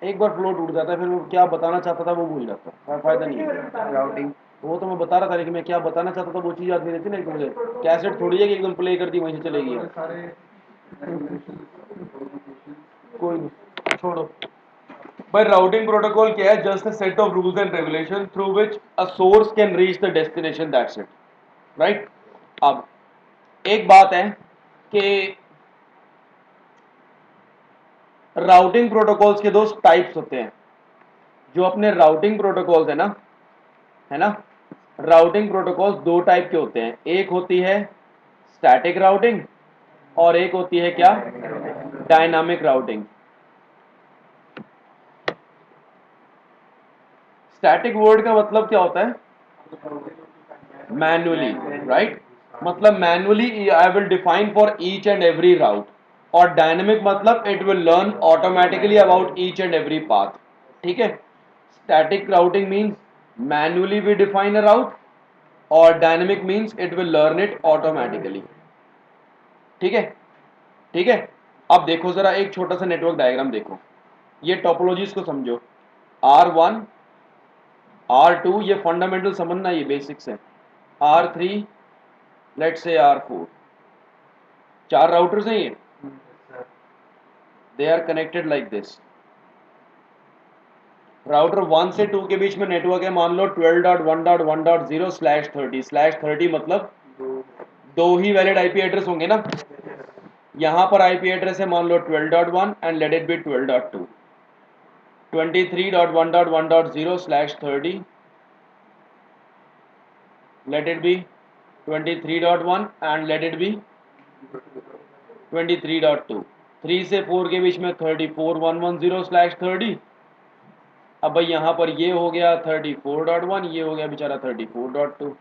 एक बार फ्लो टूट जाता है, फिर वो क्या बताना चाहता था वो भूल जाता है, फायदा नहीं है। राउटिंग वो तो मैं बता रहा था, लेकिन मैं क्या बताना चाहता था वो चीज़ याद नहीं रहती ना एकदम से। कैसेट थोड़ी है कि एकदम प्ले कर दी वहीं से चलेगी। कोई नहीं, छोड़ो भाई। राउटिंग प्रोटोकॉल क्या है? Just a set of rules and regulation through which a source can reach the destination, that's it, right. अब एक बात है कि राउटिंग प्रोटोकॉल्स के दो टाइप्स होते हैं। जो अपने राउटिंग प्रोटोकॉल्स है ना, राउटिंग प्रोटोकॉल्स दो टाइप के होते हैं। एक होती है स्टैटिक राउटिंग और एक होती है क्या, डायनामिक राउटिंग। स्टैटिक वर्ड का मतलब क्या होता है? Manually, right. मतलब manually I will define for each and every route. और डायनेमिक मतलब it will learn automatically about each and every path. ठीक है। Static routing means manually we define a route, और dynamic means it will learn it automatically. ठीक है, ठीक है। अब देखो जरा एक छोटा सा नेटवर्क डायग्राम देखो, ये टोपोलॉजीज को समझो। R1 R2 ये फंडामेंटल समझना, ये बेसिक्स है। R3 लेट्स से R4, चार राउटर्स हैं ये, they are connected like this. Router 1 से 2 के बीच में नेटवर्क है, मान लो 12.1.1.0/30 मतलब दो ही वैलिड आईपी एड्रेस होंगे ना। यहां पर आईपी एड्रेस है मान लो 12.1 and let it be 12.2, 23.1.1.0/30 let it be 23.1 and let it be 23.2। 3 से 4 के बीच में 34.110/30। अब भाई यहाँ पर ये हो गया 34.1, ये हो गया बेचारा 34.2।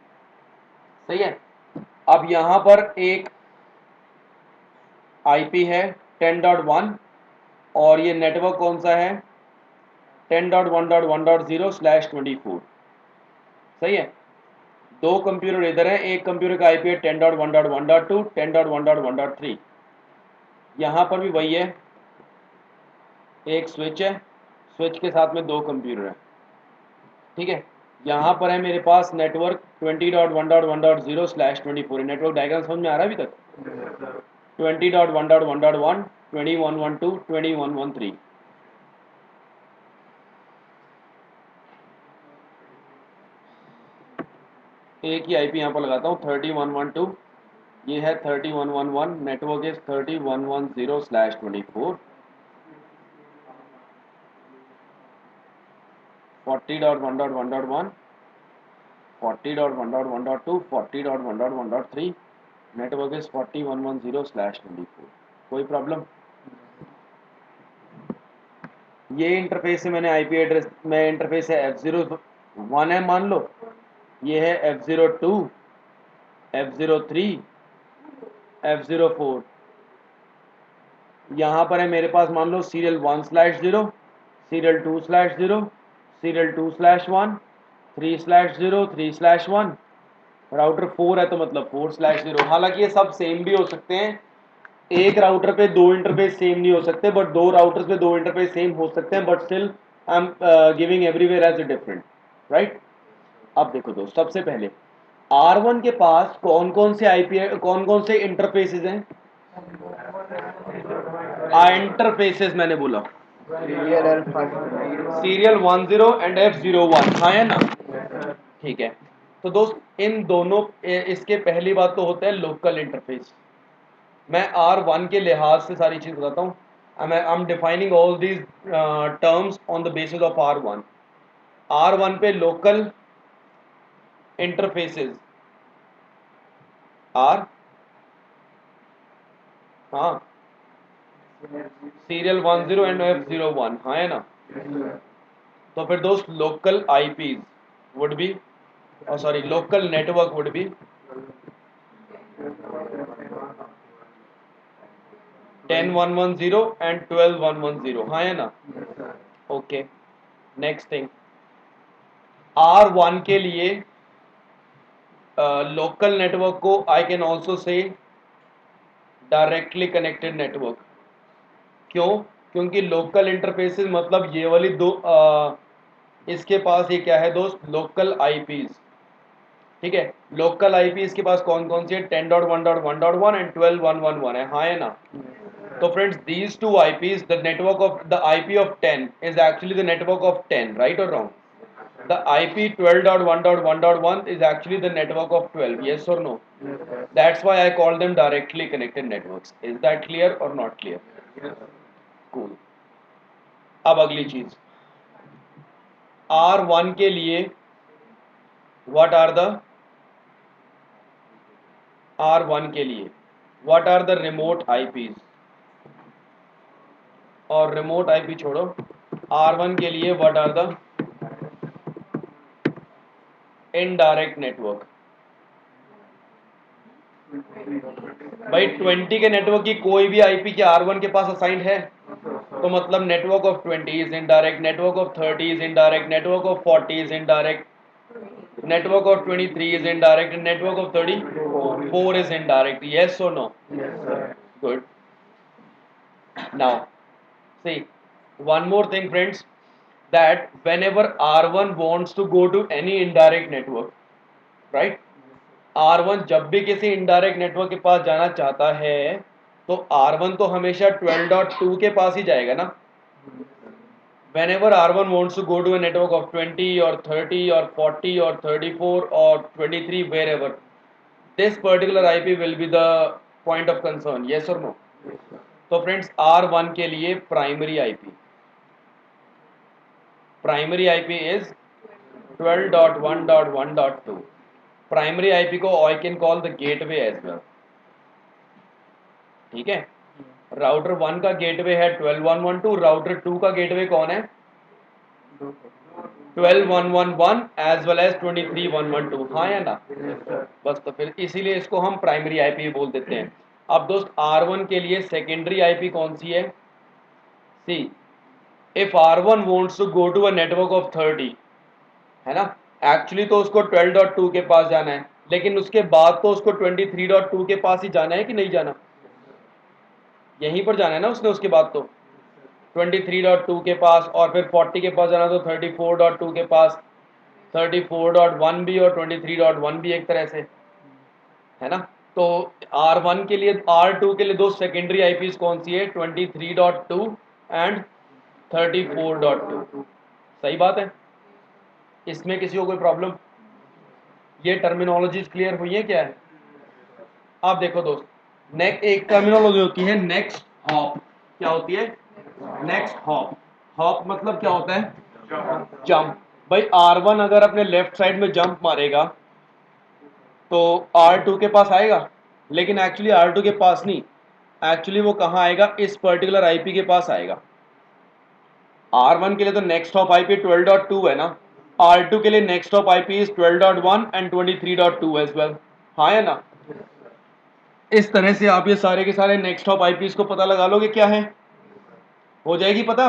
सही है। अब यहाँ पर एक आईपी है 10.1 और ये नेटवर्क कौन सा है? 10.1.1.0/24। सही है। दो कंप्यूटर इधर है, एक कंप्यूटर का आईपी है 10.1.1.2, 10.1.1.3। यहाँ पर भी वही है, एक स्विच है, स्विच के साथ में दो कंप्यूटर है। ठीक है। यहाँ पर है मेरे पास नेटवर्क 20.1.1.0/24। नेटवर्क डायग्राम समझ में आ रहा है अभी तक? 20.1.1.1, 21.1.2, 21.1.3। एक ही आईपी यहाँ पर लगाता हूँ 31.1.2, ये है 31.1.1, नेटवर्क इज 31.1.0/24। 40.1.1.1, 40.1.1.2, 40.1.1.3, network is 41.10/24। कोई प्रॉब्लम? ये इंटरफेस से मैंने आईपी एड्रेस में इंटरफेस है F01 है मान लो, ये है F02, F03, F04। यहाँ पर है मेरे पास मान लो सीरियल 1/0, सीरियल 2/0, सीरियल 2/1, 3/0, 3/1। राउटर 4 है तो मतलब 4/0। हालांकि ये सब सेम भी हो सकते हैं, एक राउटर पे दो इंटरफेस सेम नहीं हो सकते, बट दो राउटर्स पे दो इंटरफेस सेम हो सकते हैं, but still I am giving everywhere as a different, right. अब देखो दोस्त, सबसे पहले R1 के पास कौन कौन से आईपी, कौन कौन से इंटरफेसेस हैं? इंटरफेसेस मैंने बोला serial alpha serial 10 and F01, हाँ है ना। ठीक है। तो दोस्त इन दोनों इसके पहली बात तो होता है लोकल इंटरफेस। मैं R1 के लिहाज से सारी चीज बताता हूँ। I am defining all these terms on the basis of R1। R1 पे लोकल इंटरफेसेस आर, हाँ, सीरियल 10 एंड F01, हाँ है ना। तो फिर दोस्त local IPs would be, sorry local network would be 10.1.1.0 and 12.1.1.0, हाँ है ना? ओके, नेक्स्ट थिंग, R1 के लिए लोकल नेटवर्क को I can also say directly connected network. क्यों? क्योंकि लोकल इंटरफेसेस मतलब ये वाली दो इसके पास ये क्या है दोस्त, लोकल आईपीज। ठीक है, लोकल आईपी इसके पास कौन कौन सी है, 10.1.1.1 एंड 12.1.1.1 है, हाँ है ना? तो friends these two IPs, the network of the IP of 10 is actually the network of 10, right और wrong? The IP 12.1.1.1 is actually the network of 12. Yes or no? That's why I call them directly connected networks. Is that clear or not clear? Cool. अब अगली चीज, R1 के लिए what are the R1 के लिए what are the remote IPs? और remote IP छोड़ो, R1 के लिए what are the indirect network? भाई 20 के नेटवर्क की कोई भी आईपी के R1 के पास असाइंड है, तो मतलब network of 20 is indirect, network of 30 is indirect, network of 40 is indirect, network of 23 is indirect, and network of 34 is indirect. Yes or no? Yes, sir. Good. Now see, one more thing friends, that whenever R1 wants to go to any indirect network, right, R1 जब भी किसी indirect network के पास जाना चाहता है तो R1 तो हमेशा 12.2 के पास ही जाएगा ना। Whenever R1 wants to go to a network of 20 or 30 or 40 or 34 or 23, wherever, this particular IP will be the point of concern. Yes or no? तो फ्रेंड्स R1 के लिए primary IP is 12.1.1.2। Primary IP को I can call the gateway as well. ठीक है, router 1 का gateway है 12.1.1.2, router 2 का gateway कौन है, 12.1.1.1 एज वेल एज 23.1.1.2, हाँ या ना? बस, तो फिर इसीलिए इसको हम प्राइमरी आईपी बोल देते हैं। अब दोस्त R1 के लिए सेकेंडरी आईपी कौन सी है? See, if R1 wants to go to a network of 30, है ना, एक्चुअली तो उसको 12.2 के पास जाना है, लेकिन उसके बाद तो उसको 23.2 के पास ही जाना है कि नहीं जाना? यहीं पर जाना है ना उसने, उसके बाद तो 23.2 के पास, और फिर 40 के पास जाना तो 34.2 के पास, 34.1 भी और 23.1 भी एक तरह से, है ना? तो R1 के लिए, R2 के लिए दो सेकेंडरी आईपीज कौन सी है, 23.2 एंड 34.2। सही बात है, इसमें किसी को कोई प्रॉब्लम? ये टर्मिनोलॉजीज क्लियर हुई है क्या है? आप देखो दोस्त, एक टर्मिनोलॉजी होती है नेक्स्ट हॉप। क्या होती है? Next hop. हॉप मतलब क्या होता है? जंप। भाई R1 अगर अपने लेफ्ट साइड में जंप मारेगा तो R2 के पास आएगा, लेकिन एक्चुअली R2 के पास नहीं, एक्चुअली वो कहाँ आएगा, इस पर्टिकुलर आईपी के पास आएगा। R1 के लिए तो नेक्स्ट हॉप आईपी 12.2 है ना, R2 के लिए next hop IP is 12.1 and 23.2 as well, हाँ या ना? इस तरह से आप ये सारे के सारे नेक्स्ट हॉप आईपीज को पता लगा लोगे, क्या है, हो जाएगी पता।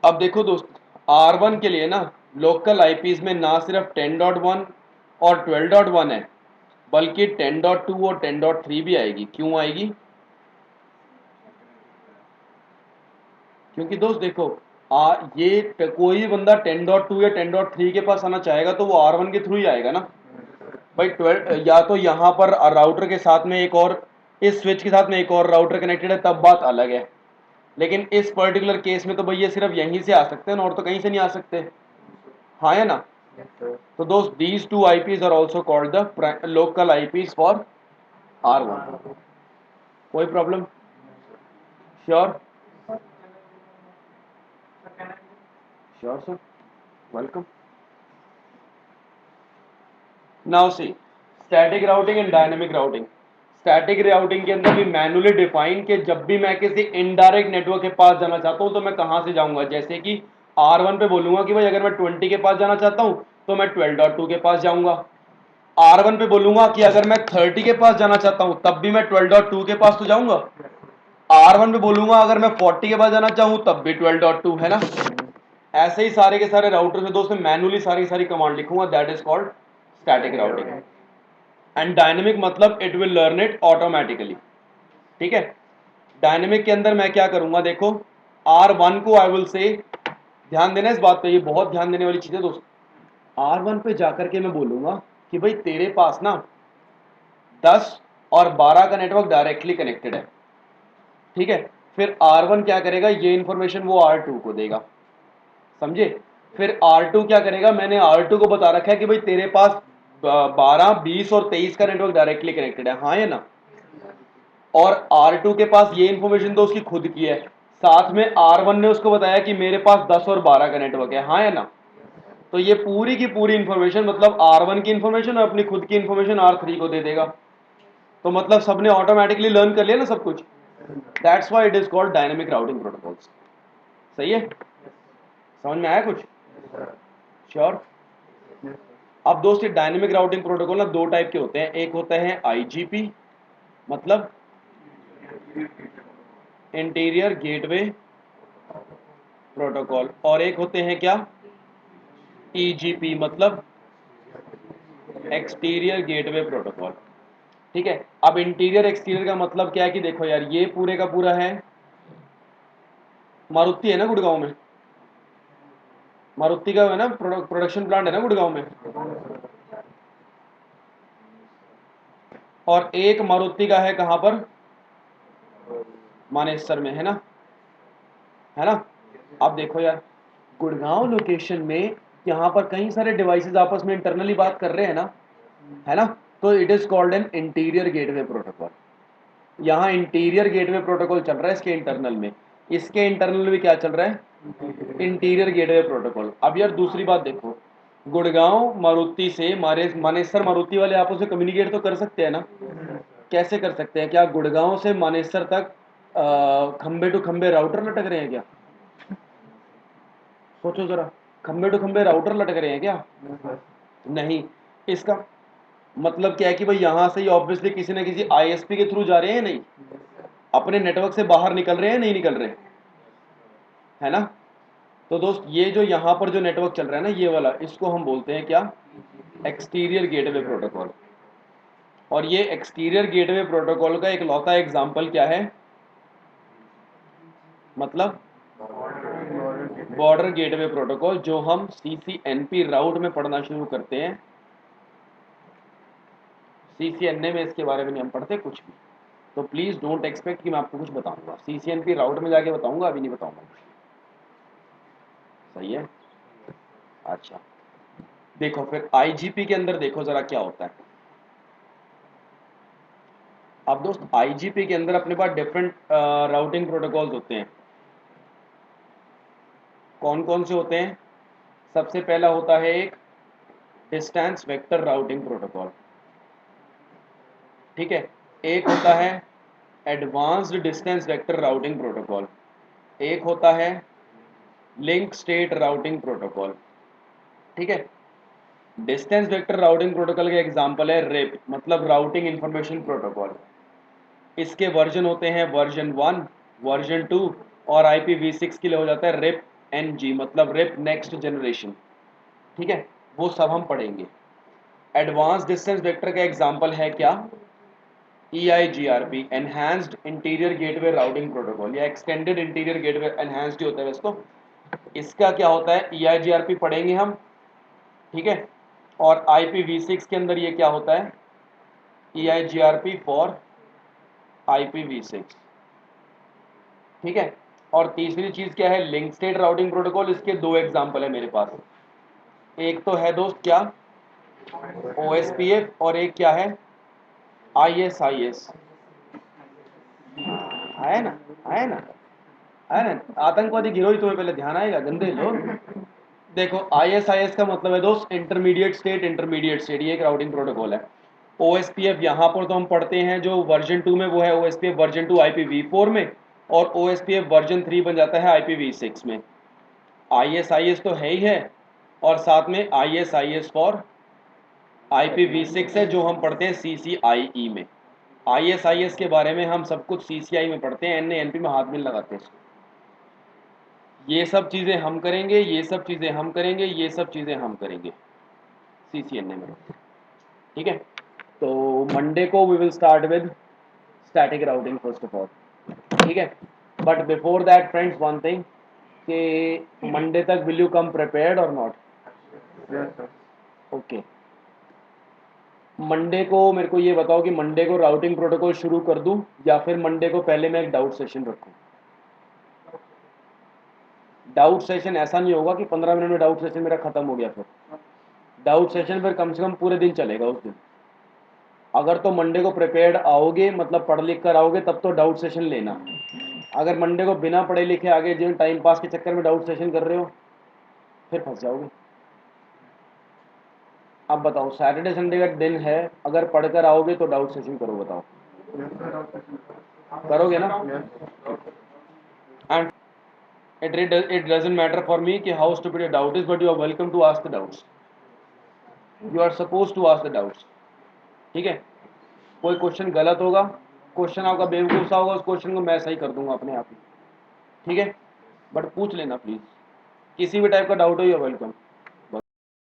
अब देखो दोस्त, R1 के लिए ना लोकल आईपीज में ना सिर्फ 10.1 और 12.1 है, बल्कि 10.2 और 10.3 भी आएगी। क्यों आएगी? क्योंकि दोस्त देखो, ये कोई भी बंदा 10.2 या 10.3 के पास आना चाहेगा तो वो R1 के थ्रू ही आएगा ना भाई। 12 या तो यहाँ पर राउटर के साथ में एक और, इस स्विच के साथ में एक और राउटर कनेक्टेड है, तब बात अलग है, लेकिन इस पर्टिकुलर केस में तो भाई ये सिर्फ यहीं से आ सकते हैं ना, और तो कहीं से नहीं आ सकते, हाँ है ना? तो दोस्त these two IPs are also called the local IPs for R1। कोई problem? Sure? Sure sir, welcome. Now see, static routing and dynamic routing. Static routing के अंदर भी मैनुअली डिफाइन कि जब भी मैं किसी इनडायरेक्ट नेटवर्क के पास जाना चाहता हूं तो मैं कहां से जाऊंगा। जैसे कि R1 पे बोलूंगा कि भाई अगर मैं 20 के पास जाना चाहता हूं तो मैं 12.2 के पास जाऊंगा। R1 पे बोलूंगा कि अगर मैं 30 के पास जाना चाहता हूं तब भी मैं 12.2 के पास तो जाऊंगा। R1 पे बोलूंगा अगर मैं 40 के बाद जाना चाहूँ तब भी 12.2 है ना। ऐसे ही सारे के सारे राउटर में दोस्तों मैनुअली सारी सारी कमांड लिखूंगा, that is called static routing. And dynamic मतलब it will learn it automatically. ठीक है, डायनेमिक के अंदर मैं क्या करूंगा, देखो R1 को आई विल से, ध्यान देना इस बात पे, ये बहुत ध्यान देने वाली चीज है दोस्त। R1 पे जाकर के मैं बोलूंगा कि भाई तेरे पास ना 10 और 12 का नेटवर्क डायरेक्टली कनेक्टेड है। ठीक है, फिर R1 क्या करेगा, ये इंफॉर्मेशन वो R2 को देगा, समझे। फिर R2 क्या करेगा, मैंने R2 को बता रखा है कि भाई तेरे पास 12, 20 और 23 का नेटवर्क डायरेक्टली कनेक्टेड है, हाँ या ना। और R2 के पास ये इंफॉर्मेशन तो उसकी खुद की है, साथ में R1 ने उसको बताया कि मेरे पास 10 और 12 का नेटवर्क है, हाँ या ना। तो ये पूरी की पूरी इंफॉर्मेशन मतलब R1 की इंफॉर्मेशन और अपनी खुद की इंफॉर्मेशन R3 को दे देगा। तो मतलब सबने ऑटोमेटिकली लर्न कर लिया ना सब कुछ। That's why it is called dynamic routing protocols. सही है, समझ में आया कुछ? श्योर। अब दोस्त ये डायनेमिक राउटिंग प्रोटोकॉल ना दो टाइप के होते हैं, एक होता है आईजीपी मतलब इंटीरियर गेटवे प्रोटोकॉल, और एक होते हैं क्या, ईजीपी मतलब एक्सटीरियर गेटवे प्रोटोकॉल। ठीक है, अब इंटीरियर एक्सटीरियर का मतलब क्या है कि देखो यार, ये पूरे का पूरा है, मारुति है ना गुड़गांव में, मारुति का है ना प्रोडक्शन प्लांट है ना गुड़गांव में, और एक मारुति का है कहां पर, मानेसर में, है ना, है ना। अब देखो यार, गुड़गांव लोकेशन में यहाँ पर कई सारे डिवाइसेस आपस में इंटरनली बात कर रहे हैं ना, है ना। तो it is called an interior gateway protocol. यहाँ इंटीरियर गेटवे प्रोटोकॉल चल रहा है इसके इंटरनल में, इसके इंटरनल में क्या चल रहा है, इंटीरियर गेटवे प्रोटोकॉल। अब यार दूसरी बात देखो, गुड़गांव मारुति से मानेसर मारुति वाले आपस में कम्युनिकेट तो कर सकते हैं ना। कैसे कर सकते हैं, क्या गुड़गांव से मानेसर तक खंबे टू खंबे राउटर लटक रहे हैं क्या? सोचो जरा, खंबे टू खंबे राउटर लटक रहे हैं क्या? नहीं। इसका मतलब क्या है कि भाई यहां से ही ऑब्वियसली किसी ना किसी आईएसपी के थ्रू जा रहे हैं, नहीं अपने नेटवर्क से बाहर निकल रहे हैं, नहीं निकल रहे, है ना। तो दोस्त ये जो यहाँ पर जो नेटवर्क चल रहा है ना ये वाला, इसको हम बोलते हैं क्या, एक्सटीरियर गेटवे प्रोटोकॉल। और ये एक्सटीरियर गेटवे प्रोटोकॉल का एक लौता एग्जांपल क्या है, मतलब बॉर्डर गेटवे प्रोटोकॉल, जो हम CCNP राउट में पढ़ना शुरू करते हैं। CCNA में इसके बारे में नहीं हम पढ़ते कुछ भी, तो प्लीज डोंट एक्सपेक्ट कि मैं आपको कुछ बताऊंगा, CCNP राउट में जाके बताऊंगा, अभी नहीं बताऊंगा कुछ। सही है, अच्छा। देखो फिर IGP के अंदर देखो जरा क्या होता है। अब दोस्त IGP के अंदर अपने पास डिफरेंट राउटिंग प्रोटोकॉल्स होते हैं। कौन कौन से होते हैं? सबसे पहला होता है एक डिस्टेंस वेक्टर राउटिंग प्रोटोकॉल। ठीक है, एक होता है advanced distance vector routing protocol, एक होता है लिंक स्टेट राउटिंग प्रोटोकॉल। ठीक है, डिस्टेंस वेक्टर राउटिंग प्रोटोकॉल का एग्जांपल है रिप मतलब राउटिंग इंफॉर्मेशन प्रोटोकॉल। इसके वर्जन होते हैं वर्जन 1, वर्जन 2, और IPv6 के लिए हो जाता है रिप NG मतलब रिप नेक्स्ट जनरेशन। ठीक है, वो सब हम पढ़ेंगे। एडवांस डिस्टेंस वेक्टर का एग्जांपल है क्या, EIGRP enhanced interior gateway routing protocol, या एक्सटेंडेड इंटीरियर गेटवे, एनहांस्ड ही होता है वैसे तो। इसका क्या होता है, EIGRP पढ़ेंगे हम। ठीक है, और IPv6 के अंदर ये क्या होता है, EIGRP फॉर IPv6। ठीक है, और तीसरी चीज क्या है, लिंक स्टेट राउटिंग प्रोटोकॉल। इसके दो एग्जांपल है मेरे पास, एक तो है दोस्त क्या, OSPF, और एक क्या है, ISIS। आया ना, आया ना, आया ना। आतंकवादी गिरोह ही तुम्हें पहले ध्यान आएगा, गंदे लोग। देखो ISIS का मतलब है दोस्त इंटरमीडिएट स्टेट, इंटरमीडिएट स्टेट, ये एक राउटिंग प्रोटोकॉल है। OSPF यहाँ पर तो हम पढ़ते हैं जो वर्जन 2 में, वो है OSPF वर्जन 2 IPv4 में, और OSPF वर्जन 3 बन जाता है IPv6 में। ISIS तो है ही है, और साथ में ISIS फॉर IPv6 है जो हम पढ़ते हैं CCIE में। ISIS के बारे में हम सब कुछ CCI में पढ़ते हैं, NANP में हाथ में लगाते हैं। ये सब चीज़ें हम करेंगे, ये सब चीज़ें हम करेंगे, ये सब चीज़ें हम करेंगे CCNA में, ठीक है। तो मंडे को we will start with static routing first of all, ठीक है। But before that friends one thing, कि मंडे तक विल यू कम प्रिपेयर्ड और not? Yes, sir. Okay, Monday को मेरे को ये बताओ कि मंडे को राउटिंग प्रोटोकॉल शुरू कर दूं या फिर मंडे को पहले मैं एक डाउट सेशन रखूं? डाउट सेशन ऐसा नहीं होगा कि 15 मिनट में डाउट सेशन मेरा खत्म हो गया, फिर डाउट सेशन फिर कम से कम पूरे दिन चलेगा उस दिन। अगर तो मंडे को प्रिपेयर्ड आओगे, मतलब पढ़ लिख कर आओगे, तब तो डाउट सेशन लेना। अगर मंडे को बिना पढ़े लिखे आगे जो टाइम पास के चक्कर में डाउट सेशन कर रहे हो, फिर फंस जाओगे। अब बताओ, सैटरडे संडे का दिन है, अगर पढ़कर आओगे तो डाउट सेशन करो, बताओ Yes, sir. करोगे ना? Yes. And it doesn't matter for me कि how stupid your doubt is, but you are welcome to ask the doubts, you are supposed to ask the doubts, ठीक है। कोई question गलत होगा, क्वेश्चन आपका बेवकूफ़ सा होगा, उस क्वेश्चन को मैं सही कर दूंगा अपने आप ही, ठीक है। बट पूछ लेना प्लीज़, किसी भी टाइप का डाउट हो, यू आर वेलकम।